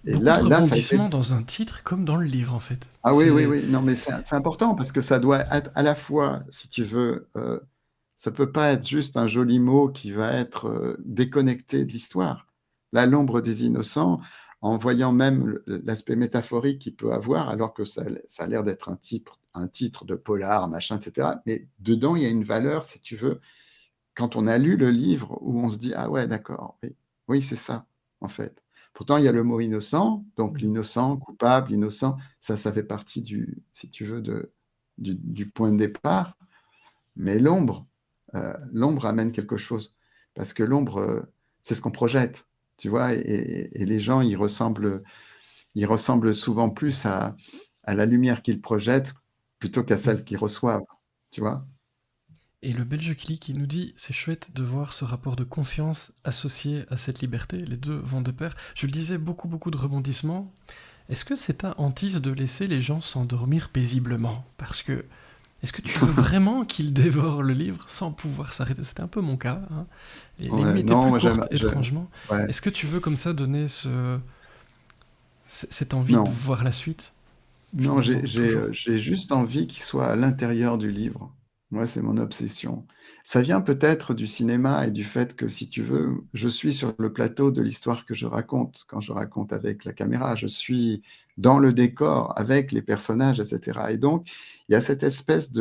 et Beaucoup de là, ça a été... rebondissements dans un titre comme dans le livre, en fait. Ah oui, oui, oui, non, mais c'est important parce que ça doit être à la fois, si tu veux, ça peut pas être juste un joli mot qui va être déconnecté de l'histoire. Là, l'ombre des innocents, en voyant même l'aspect métaphorique qu'il peut avoir, alors que ça a l'air d'être un titre de polar, machin, etc. Mais dedans, il y a une valeur, si tu veux, quand on a lu le livre, où on se dit, ah ouais, d'accord, oui, oui, c'est ça, en fait. Pourtant, il y a le mot innocent, donc l'innocent, coupable, innocent, ça fait partie si tu veux, du point de départ. Mais l'ombre amène quelque chose. Parce que l'ombre, c'est ce qu'on projette, tu vois, et les gens, ils ressemblent souvent plus à la lumière qu'ils projettent plutôt qu'à celle qu'ils reçoivent, tu vois. Et le Belge Click, il nous dit, c'est chouette de voir ce rapport de confiance associé à cette liberté, les deux vont de pair. Je le disais, beaucoup de rebondissements. Est-ce que c'est ta hantise de laisser les gens s'endormir paisiblement? Parce que, est-ce que tu veux vraiment qu'ils dévorent le livre sans pouvoir s'arrêter? C'était un peu mon cas, hein. Les Ouais, nuits étaient non, plus moi, courtes, étrangement. ouais, Est-ce que tu veux comme ça donner cette envie de non. voir la suite, Non, finalement, toujours? j'ai juste envie qu'il soit à l'intérieur du livre. Moi, c'est mon obsession. Ça vient peut-être du cinéma et du fait que, si tu veux, je suis sur le plateau de l'histoire que je raconte. Quand je raconte avec la caméra, je suis dans le décor avec les personnages, etc. Et donc, il y a cette espèce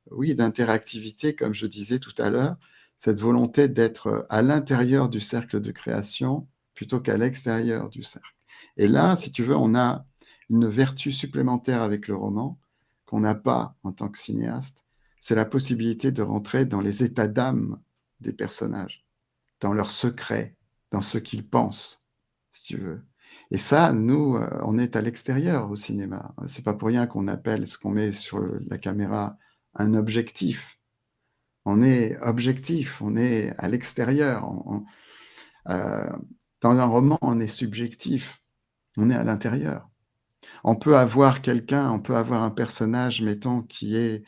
oui, d'interactivité, comme je disais tout à l'heure, cette volonté d'être à l'intérieur du cercle de création plutôt qu'à l'extérieur du cercle. Et là, si tu veux, on a une vertu supplémentaire avec le roman qu'on n'a pas en tant que cinéaste, c'est la possibilité de rentrer dans les états d'âme des personnages, dans leurs secrets, dans ce qu'ils pensent, si tu veux. Et ça, nous, on est à l'extérieur au cinéma. C'est pas pour rien qu'on appelle ce qu'on met sur la caméra un objectif. On est objectif, on est à l'extérieur. Dans un roman, on est subjectif, on est à l'intérieur. On peut avoir un personnage, mettons, qui est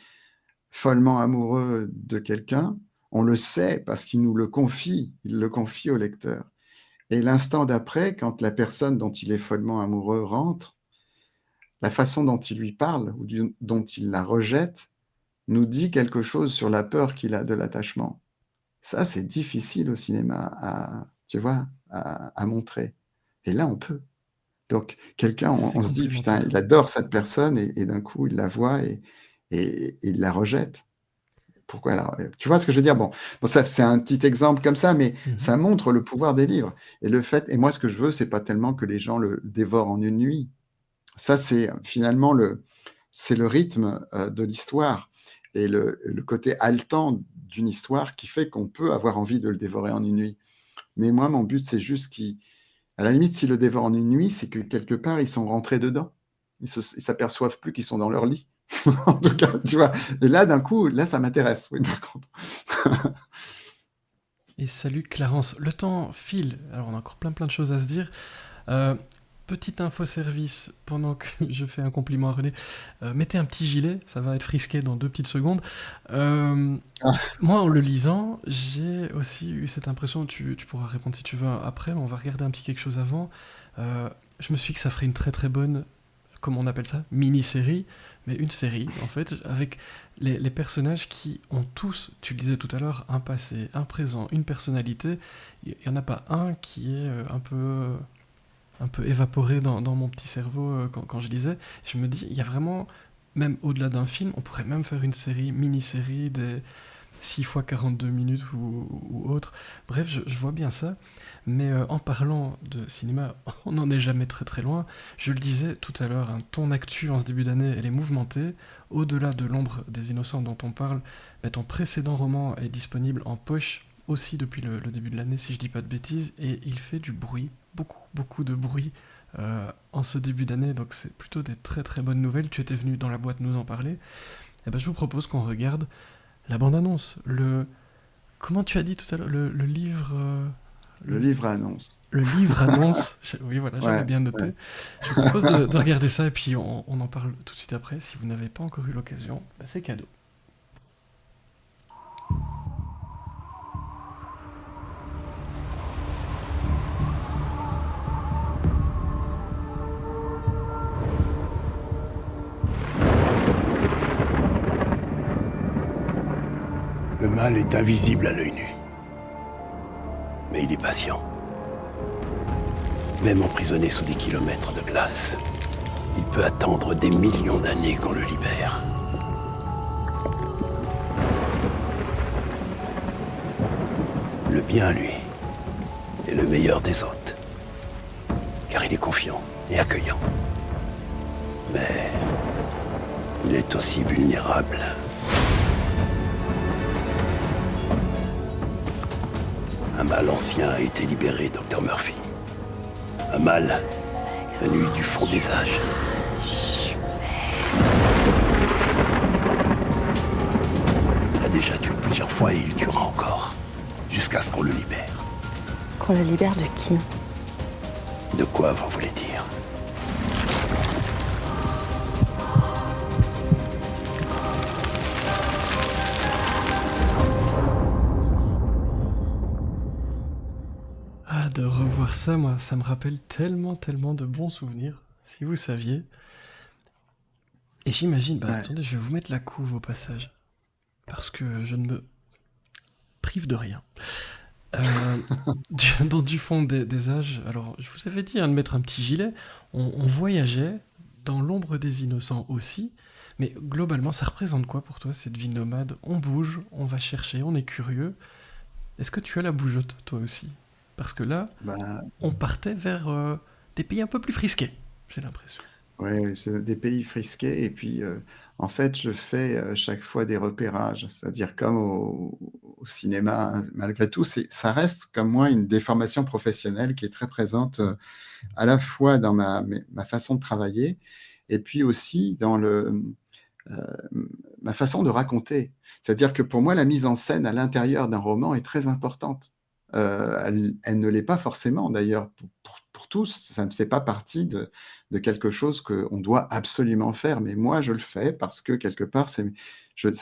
follement amoureux de quelqu'un, on le sait parce qu'il nous le confie, il le confie au lecteur. Et l'instant d'après, quand la personne dont il est follement amoureux rentre, la façon dont il lui parle ou dont il la rejette nous dit quelque chose sur la peur qu'il a de l'attachement. Ça, c'est difficile au cinéma à montrer. Et là, on peut. Donc, quelqu'un, on se dit, putain, il adore cette personne, et d'un coup, il la voit et il la rejette. Pourquoi tu vois ce que je veux dire? Bon, ça, c'est un petit exemple comme ça, mais ça montre le pouvoir des livres. Et moi, ce que je veux, c'est pas tellement que les gens le dévorent en une nuit. Ça, c'est finalement le rythme de l'histoire et le côté haletant d'une histoire qui fait qu'on peut avoir envie de le dévorer en une nuit. Mais moi, mon but, c'est juste à la limite, s'ils le dévorent en une nuit, c'est que quelque part, ils sont rentrés dedans. Ils s'aperçoivent plus qu'ils sont dans leur lit. En tout cas, tu vois. Et là, d'un coup, là, ça m'intéresse. Oui, par contre. Et salut Clarence. Le temps file. Alors, on a encore plein de choses à se dire. Petite info service pendant que je fais un compliment à René. Mettez un petit gilet, ça va être frisqué dans 2 petites secondes. Moi, en le lisant, j'ai aussi eu cette impression, tu pourras répondre si tu veux après, mais on va regarder un petit quelque chose avant. Je me suis dit que ça ferait une très très bonne, comment on appelle ça, mini-série, mais une série en fait, avec les personnages qui ont tous, tu le disais tout à l'heure, un passé, un présent, une personnalité. Il n'y en a pas un qui est un peu évaporé dans mon petit cerveau quand je lisais. Je me dis, il y a vraiment, même au-delà d'un film, on pourrait même faire une série, mini-série, des 6 fois 42 minutes ou autre. Bref, je vois bien ça. Mais en parlant de cinéma, on n'en est jamais très très loin. Je le disais tout à l'heure, ton actu en ce début d'année, elle est mouvementée. Au-delà de L'Ombre des Innocents dont on parle, ton précédent roman est disponible en poche aussi depuis le début de l'année, si je dis pas de bêtises, et il fait du bruit, beaucoup de bruit en ce début d'année, donc c'est plutôt des très très bonnes nouvelles. Tu étais venu dans la boîte nous en parler. Je vous propose qu'on regarde la bande-annonce, comment tu as dit tout à l'heure, le livre... Le livre annonce. Le livre annonce, oui voilà, j'avais bien noté. Ouais. Je vous propose de regarder ça, et puis on en parle tout de suite après. Si vous n'avez pas encore eu l'occasion, c'est cadeau. Le mal est invisible à l'œil nu. Mais il est patient. Même emprisonné sous des kilomètres de glace, il peut attendre des millions d'années qu'on le libère. Le bien, lui, est le meilleur des hôtes. Car il est confiant et accueillant. Mais il est aussi vulnérable. Un mal ancien a été libéré, Dr. Murphy. Un mal venu du fond des âges. Il a déjà tué plusieurs fois et il tuera encore. Jusqu'à ce qu'on le libère. Qu'on le libère de qui? De quoi vous voulez dire? De revoir ça, moi, ça me rappelle tellement de bons souvenirs, si vous saviez. Et j'imagine, attendez, je vais vous mettre la couve au passage, parce que je ne me prive de rien. Du fond des âges, alors je vous avais dit de mettre un petit gilet, on voyageait dans L'Ombre des Innocents aussi, mais globalement, ça représente quoi pour toi, cette vie nomade? On bouge, on va chercher, on est curieux. Est-ce que tu as la bougeotte, toi aussi? Parce que là, Ben, on partait vers des pays un peu plus frisqués, j'ai l'impression. ouais, c'est des pays frisqués et puis, en fait, je fais, chaque fois des repérages. C'est-à-dire comme au cinéma, hein, malgré tout, ça reste comme moi une déformation professionnelle qui est très présente, à la fois dans ma façon de travailler et puis aussi dans ma façon de raconter. C'est-à-dire que pour moi, la mise en scène à l'intérieur d'un roman est très importante. Elle ne l'est pas forcément d'ailleurs pour tous. Ça ne fait pas partie de quelque chose qu'on doit absolument faire. Mais moi, je le fais parce que quelque part, c'est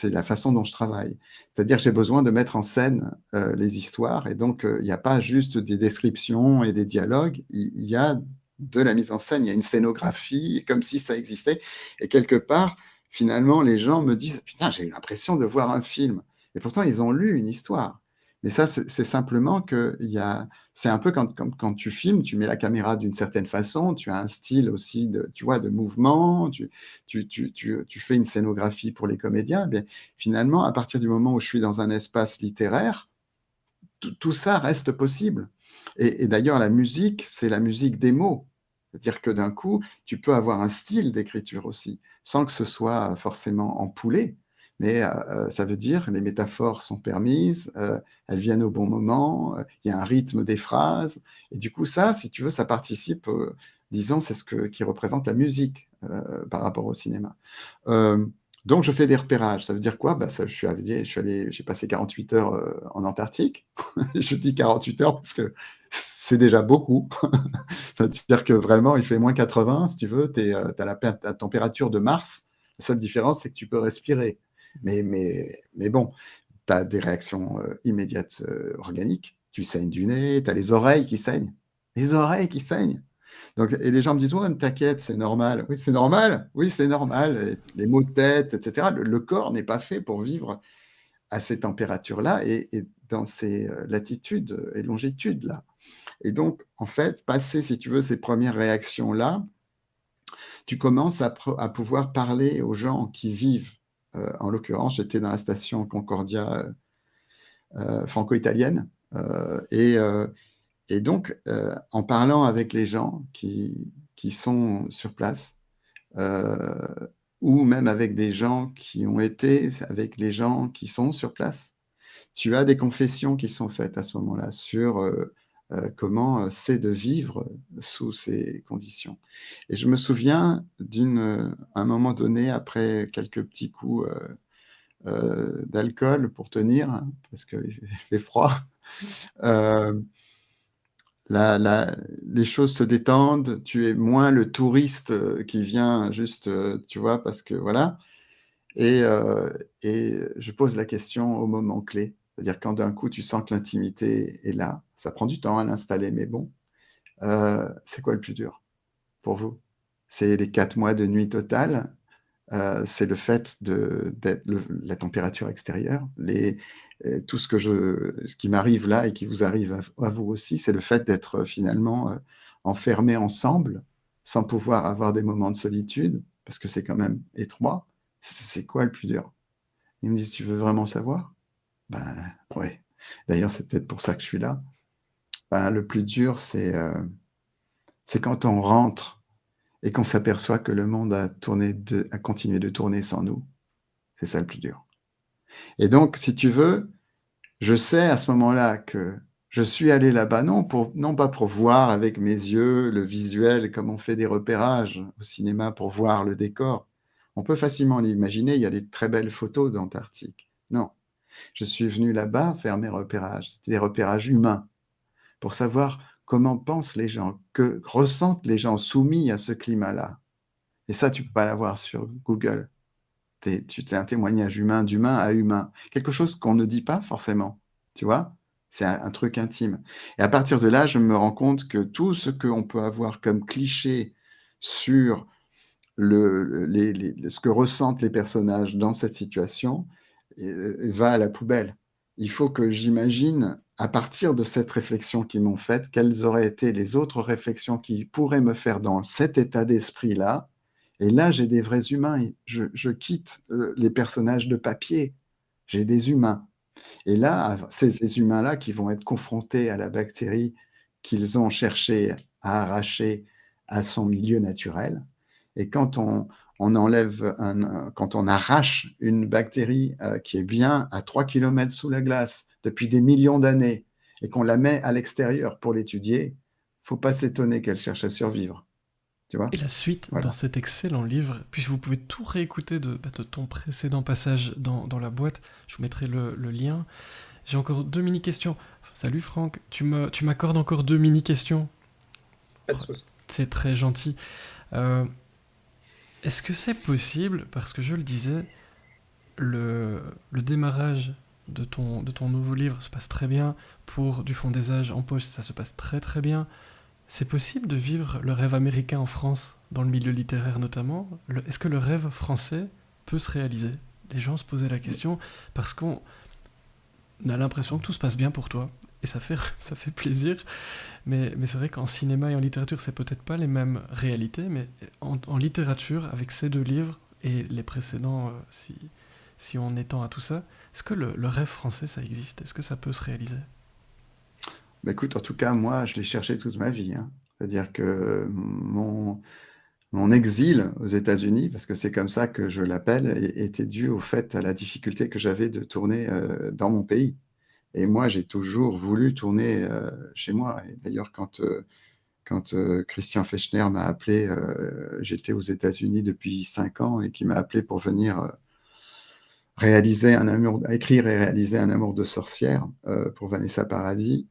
la façon dont je travaille. C'est-à-dire que j'ai besoin de mettre en scène les histoires. Et donc, il n'y a pas juste des descriptions et des dialogues. Il y a de la mise en scène, il y a une scénographie, comme si ça existait. Et quelque part, finalement, les gens me disent: «Putain, j'ai eu l'impression de voir un film» et pourtant ils ont lu une histoire. Mais ça, c'est simplement qu'il y a c'est un peu comme quand tu filmes, tu mets la caméra d'une certaine façon, tu as un style aussi de tu vois, de mouvement, tu fais une scénographie pour les comédiens. Eh bien, finalement, à partir du moment où je suis dans un espace littéraire, tout ça reste possible. Et d'ailleurs, la musique, c'est la musique des mots. C'est-à-dire que d'un coup, tu peux avoir un style d'écriture aussi, sans que ce soit forcément empoulé. Mais ça veut dire les métaphores sont permises, elles viennent au bon moment, il y a un rythme des phrases. Et du coup, ça, si tu veux, ça participe, disons, c'est qui représente la musique par rapport au cinéma. Euh, donc, je fais des repérages. Ça veut dire quoi? Bah, ça, j'ai passé 48 heures en Antarctique. Je dis 48 heures parce que c'est déjà beaucoup. Ça veut dire que vraiment, il fait -80, si tu veux. Tu as la température de Mars. La seule différence, c'est que tu peux respirer. Mais bon, tu as des réactions immédiates organiques. Tu saignes du nez, tu as les oreilles qui saignent. Les oreilles qui saignent. Donc, et les gens me disent: «Ouais, mais t'inquiète, c'est normal». Oui, c'est normal. Oui, c'est normal. Les maux de tête, etc. Le corps n'est pas fait pour vivre à ces températures-là et dans ces latitudes et longitudes-là. Et donc, en fait, passer, si tu veux, ces premières réactions-là, tu commences à pouvoir parler aux gens qui vivent. En l'occurrence, j'étais dans la station Concordia franco-italienne. Et donc, en parlant avec les gens qui sont sur place, euh, ou même avec des gens qui ont été avec les gens qui sont sur place, tu as des confessions qui sont faites à ce moment-là sur comment c'est de vivre sous ces conditions. Et je me souviens un moment donné, après quelques petits coups d'alcool pour tenir, hein, parce qu'il fait froid, euh, les choses se détendent, tu es moins le touriste qui vient juste, tu vois, parce que voilà. Et, euh, et je pose la question au moment clé, c'est-à-dire quand d'un coup tu sens que l'intimité est là, ça prend du temps à l'installer, mais bon, c'est quoi le plus dur pour vous? C'est les 4 mois de nuit totale, c'est le fait d'être la température extérieure, tout ce qui m'arrive là et qui vous arrive à vous aussi, c'est le fait d'être finalement enfermés ensemble, sans pouvoir avoir des moments de solitude, parce que c'est quand même étroit. C'est quoi le plus dur? Ils me disent: «Tu veux vraiment savoir?» Ben ouais. D'ailleurs, c'est peut-être pour ça que je suis là. Ben, le plus dur, c'est quand on rentre et qu'on s'aperçoit que le monde a continué de tourner sans nous. C'est ça le plus dur. Et donc, si tu veux, je sais à ce moment-là que je suis allé là-bas, non pas pour voir avec mes yeux le visuel, comme on fait des repérages au cinéma pour voir le décor. On peut facilement l'imaginer, il y a des très belles photos d'Antarctique. Non, je suis venu là-bas faire mes repérages. C'était des repérages humains, pour savoir comment pensent les gens, que ressentent les gens soumis à ce climat-là. Et ça, tu peux pas l'avoir sur Google. C'est un témoignage humain, d'humain à humain. Quelque chose qu'on ne dit pas forcément, tu vois? C'est un truc intime. Et à partir de là, je me rends compte que tout ce qu'on peut avoir comme cliché sur ce que ressentent les personnages dans cette situation va à la poubelle. Il faut que j'imagine, à partir de cette réflexion qu'ils m'ont faite, quelles auraient été les autres réflexions qui pourraient me faire dans cet état d'esprit-là. Et là, j'ai des vrais humains. Je quitte les personnages de papier. J'ai des humains. Et là, ces humains-là qui vont être confrontés à la bactérie qu'ils ont cherché à arracher à son milieu naturel. Et quand on arrache une bactérie qui est bien à 3 kilomètres sous la glace depuis des millions d'années et qu'on la met à l'extérieur pour l'étudier, faut pas s'étonner qu'elle cherche à survivre. Tu vois? Et la suite dans Voilà. cet excellent livre, puis vous pouvez tout réécouter de ton précédent passage dans la boîte, je vous mettrai le lien. J'ai encore 2 mini-questions. Salut Franck, tu m'accordes encore 2 mini-questions. Pas de soucis. C'est très gentil. Euh, Est-ce que c'est possible, parce que je le disais, le démarrage de ton nouveau livre se passe très bien, pour Du fond des âges en poche, ça se passe très très bien. C'est possible de vivre le rêve américain en France, dans le milieu littéraire notamment? Est-ce que le rêve français peut se réaliser? Les gens se posaient la question parce qu'on a l'impression que tout se passe bien pour toi. Et ça fait plaisir. Mais c'est vrai qu'en cinéma et en littérature, c'est peut-être pas les mêmes réalités. Mais en littérature, avec ces 2 livres et les précédents, si on étend à tout ça, est-ce que le rêve français, ça existe? Est-ce que ça peut se réaliser? Bah, écoute, en tout cas, moi, je l'ai cherché toute ma vie, hein. C'est-à-dire que mon exil aux États-Unis, parce que c'est comme ça que je l'appelle, était dû au fait à la difficulté que j'avais de tourner dans mon pays. Et moi, j'ai toujours voulu tourner chez moi. Et d'ailleurs, quand Christian Fechner m'a appelé, j'étais aux États-Unis depuis 5 ans et qui m'a appelé pour venir écrire et réaliser Un amour de sorcière pour Vanessa Paradis,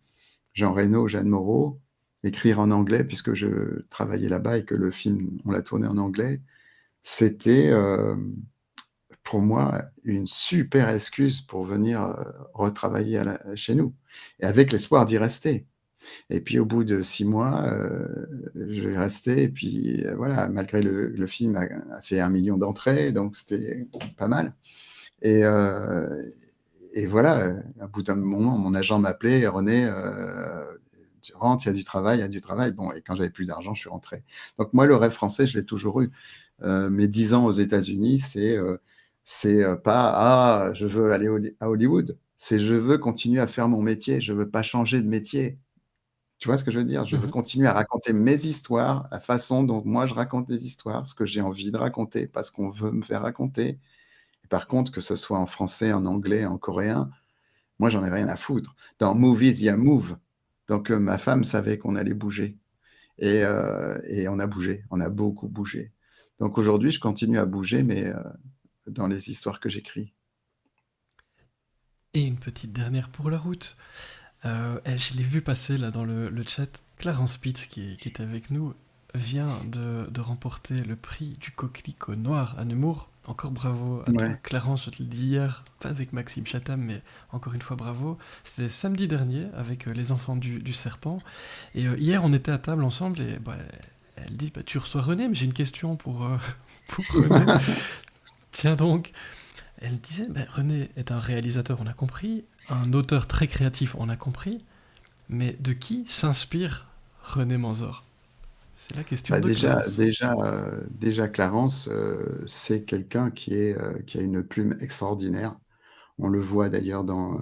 Jean Reno, Jeanne Moreau, écrire en anglais puisque je travaillais là-bas et que le film, on l'a tourné en anglais. C'était pour moi une super excuse pour venir retravailler chez nous et avec l'espoir d'y rester. Et puis au bout de 6 mois, je vais rester et puis voilà, malgré le film a fait 1 million d'entrées, donc c'était pas mal. Et voilà, à bout d'un moment, mon agent m'appelait: «René, tu rentres, il y a du travail, il y a du travail». Bon, et quand j'avais plus d'argent, je suis rentré. Donc moi, le rêve français, je l'ai toujours eu. Mes 10 ans aux États-Unis, c'est pas: «Ah, je veux aller à Hollywood», c'est: «Je veux continuer à faire mon métier, je veux pas changer de métier». Tu vois ce que je veux dire? Je veux Mhm. continuer à raconter mes histoires, la façon dont moi je raconte des histoires, ce que j'ai envie de raconter, pas ce qu'on veut me faire raconter. Et par contre, que ce soit en français, en anglais, en coréen, moi, j'en ai rien à foutre. Dans Movies, il y a Move. Donc, ma femme savait qu'on allait bouger. Et on a bougé. On a beaucoup bougé. Donc, aujourd'hui, je continue à bouger, mais dans les histoires que j'écris. Et une petite dernière pour la route. Je l'ai vu passer là dans le chat. Clarence Pitts, qui est avec nous, vient de remporter le prix du Coquelicot Noir à Nemours. Encore bravo à toi, Ouais. Clarence, je te le dis hier, pas avec Maxime Chatham, mais encore une fois bravo. C'était samedi dernier avec les enfants du serpent. Et hier, on était à table ensemble et bah, elle dit bah, tu reçois René, mais j'ai une question pour René. Tiens donc. Elle disait bah, René est un réalisateur, on a compris, un auteur très créatif, on a compris, mais de qui s'inspire René Manzor? C'est la question Bah, de Clarence. déjà Clarence, c'est quelqu'un qui a une plume extraordinaire. On le voit d'ailleurs dans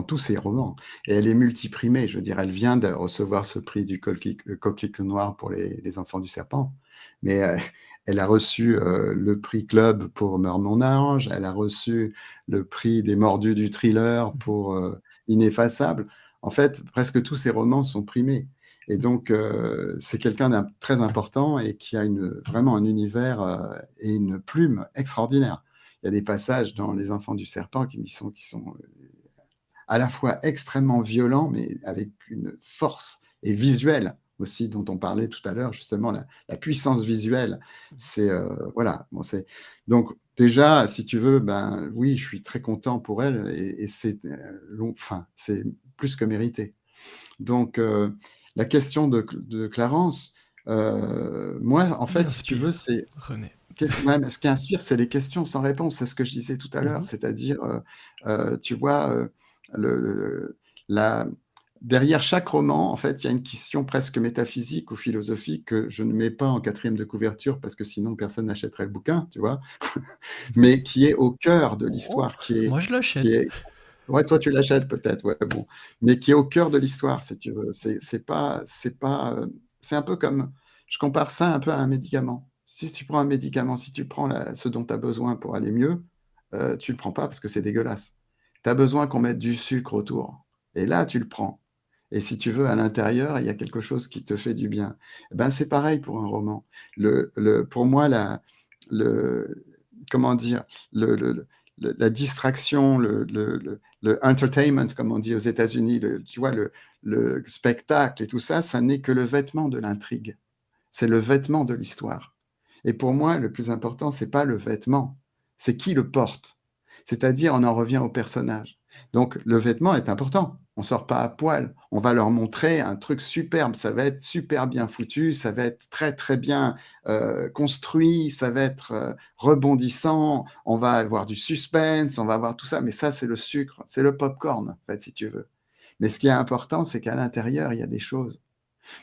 tous ses romans. Et elle est multiprimée. Je veux dire, elle vient de recevoir ce prix du Coquelicot Noir pour les enfants du serpent. Mais elle a reçu le prix Club pour Meurt mon ange. Elle a reçu le prix des Mordus du thriller pour Ineffaçable. En fait, presque tous ses romans sont primés. Et donc, c'est quelqu'un très important et qui a vraiment un univers et une plume extraordinaire. Il y a des passages dans Les Enfants du Serpent qui sont à la fois extrêmement violents, mais avec une force et visuelle aussi, dont on parlait tout à l'heure, justement, la puissance visuelle. C'est voilà. Bon, donc déjà, si tu veux, ben oui, je suis très content pour elle et c'est enfin, c'est plus que mérité. Donc la question de Clarence, moi, en Qui fait, si tu veux, inspire c'est René? ce qui inspire, c'est les questions sans réponse. C'est ce que je disais tout à l'heure. Mhm. C'est-à-dire, tu vois, le la derrière chaque roman, en fait, il y a une question presque métaphysique ou philosophique que je ne mets pas en 4e de couverture parce que sinon personne n'achèterait le bouquin, tu vois? Mais qui est au cœur de Oh, l'histoire, qui est moi je qui l'achète. est Ouais, toi, tu l'achètes peut-être, ouais, bon, mais qui est au cœur de l'histoire, si tu veux. C'est un peu comme je compare ça un peu à un médicament. Si tu prends un médicament, si tu prends ce dont tu as besoin pour aller mieux, tu le prends pas parce que c'est dégueulasse. Tu as besoin qu'on mette du sucre autour et là, tu le prends et si tu veux, à l'intérieur, il y a quelque chose qui te fait du bien. Eh ben, c'est pareil pour un roman. Pour moi, le comment dire? La distraction, le entertainment, comme on dit aux États-Unis, tu vois, le spectacle et tout ça, ça n'est que le vêtement de l'intrigue. C'est le vêtement de l'histoire. Et pour moi, le plus important, c'est pas le vêtement, c'est qui le porte. C'est-à-dire, on en revient au personnage. Donc, le vêtement est important. On sort pas à poil. On va leur montrer un truc superbe. Ça va être super bien foutu. Ça va être très, très bien construit. Ça va être rebondissant. On va avoir du suspense. On va avoir tout ça. Mais ça, c'est le sucre. C'est le popcorn, en fait, si tu veux. Mais ce qui est important, c'est qu'à l'intérieur, il y a des choses.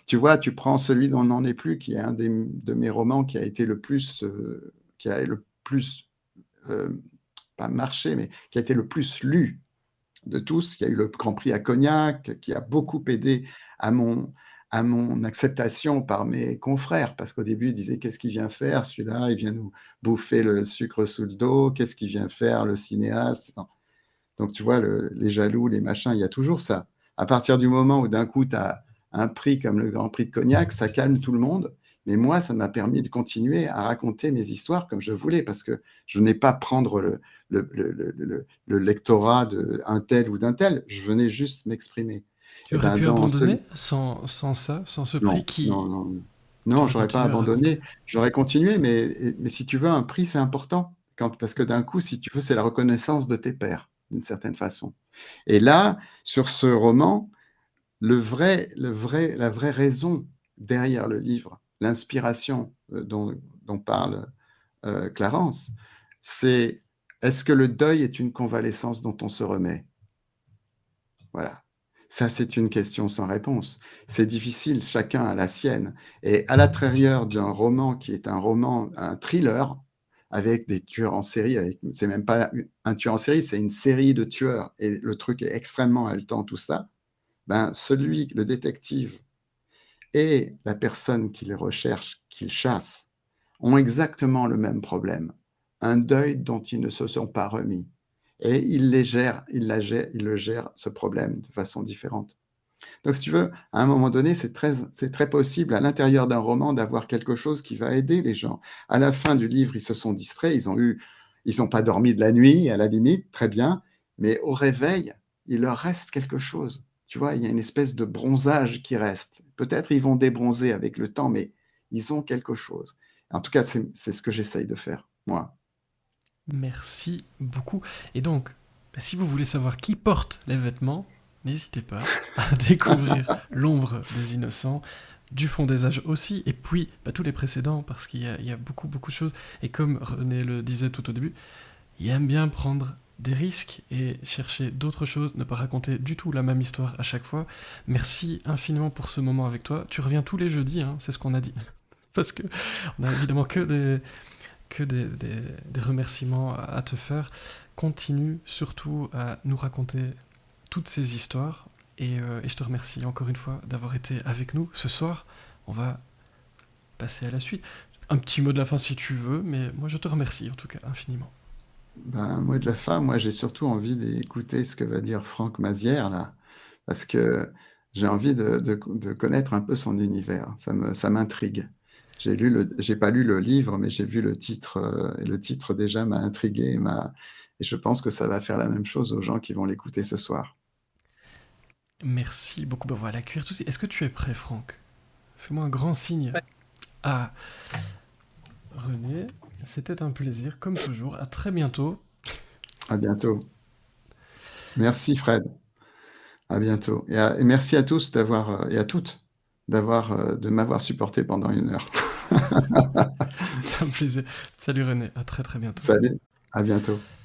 Tu vois, tu prends celui dont on n'en est plus, qui est un de mes romans qui a été le plus, euh, pas marché, mais qui a été le plus lu de tous. Il y a eu le Grand Prix à Cognac, qui a beaucoup aidé à mon acceptation par mes confrères, parce qu'au début, ils disaient, qu'est-ce qu'il vient faire, celui-là? Il vient nous bouffer le sucre sous le dos. Qu'est-ce qu'il vient faire, le cinéaste? Non. Donc, tu vois, les jaloux, les machins, il y a toujours ça. À partir du moment où d'un coup, tu as un prix comme le Grand Prix de Cognac, ça calme tout le monde. Mais moi, ça m'a permis de continuer à raconter mes histoires comme je voulais, parce que je venais pas prendre le lectorat d'un tel ou d'un tel, je venais juste m'exprimer. Tu Et aurais ben, pu abandonner sans ça, sans ce prix Non, qui... non, non. Tu Non, aurais j'aurais pas continué à raconter. abandonné. J'aurais continué, mais si tu veux, un prix, c'est important. Parce que d'un coup, si tu veux, c'est la reconnaissance de tes pairs, d'une certaine façon. Et là, sur ce roman, la vraie raison derrière le livre, l'inspiration dont parle Clarence, c'est est-ce que le deuil est une convalescence dont on se remet? Voilà. Ça, c'est une question sans réponse. C'est difficile, chacun a la sienne. Et à l'intérieur d'un roman qui est un roman, un thriller, avec des tueurs en série, c'est même pas un tueur en série, c'est une série de tueurs, et le truc est extrêmement haletant, tout ça, ben, le détective et la personne qui les recherche, qu'il chasse, ont exactement le même problème. Un deuil dont ils ne se sont pas remis. Et il le gère, ce problème, de façon différente. Donc, si tu veux, à un moment donné, c'est très possible, à l'intérieur d'un roman, d'avoir quelque chose qui va aider les gens. À la fin du livre, ils se sont distraits, ils n'ont pas dormi de la nuit, à la limite, très bien, mais au réveil, il leur reste quelque chose. Tu vois, il y a une espèce de bronzage qui reste. Peut-être ils vont débronzer avec le temps, mais ils ont quelque chose. En tout cas, c'est ce que j'essaye de faire, moi. Merci beaucoup. Et donc, si vous voulez savoir qui porte les vêtements, n'hésitez pas à découvrir L'ombre des innocents, Du fond des âges aussi, et puis tous les précédents, parce qu'il y a beaucoup, beaucoup de choses. Et comme René le disait tout au début, il aime bien prendre des risques et chercher d'autres choses, ne pas raconter du tout la même histoire à chaque fois. Merci infiniment pour ce moment avec toi. Tu reviens tous les jeudis, hein, c'est ce qu'on a dit. Parce que on a évidemment que des remerciements à te faire. Continue surtout à nous raconter toutes ces histoires. Et je te remercie encore une fois d'avoir été avec nous ce soir. On va passer à la suite. Un petit mot de la fin si tu veux, mais moi je te remercie en tout cas infiniment. Ben, mot de la fin, moi j'ai surtout envie d'écouter ce que va dire Franck Mazière là, parce que j'ai envie de connaître un peu son univers. Ça m'intrigue. J'ai pas lu le livre, mais j'ai vu le titre, et le titre déjà m'a intrigué, et je pense que ça va faire la même chose aux gens qui vont l'écouter ce soir. Merci beaucoup. Voilà, cuire tout. Est-ce que tu es prêt, Franck? Fais-moi un grand signe. Ouais. Ah, René, c'était un plaisir, comme toujours. À très bientôt. À bientôt. Merci Fred. À bientôt. Et merci à tous et à toutes de m'avoir supporté pendant 1 heure. C'est un plaisir. Salut René, à très très bientôt. Salut, à bientôt.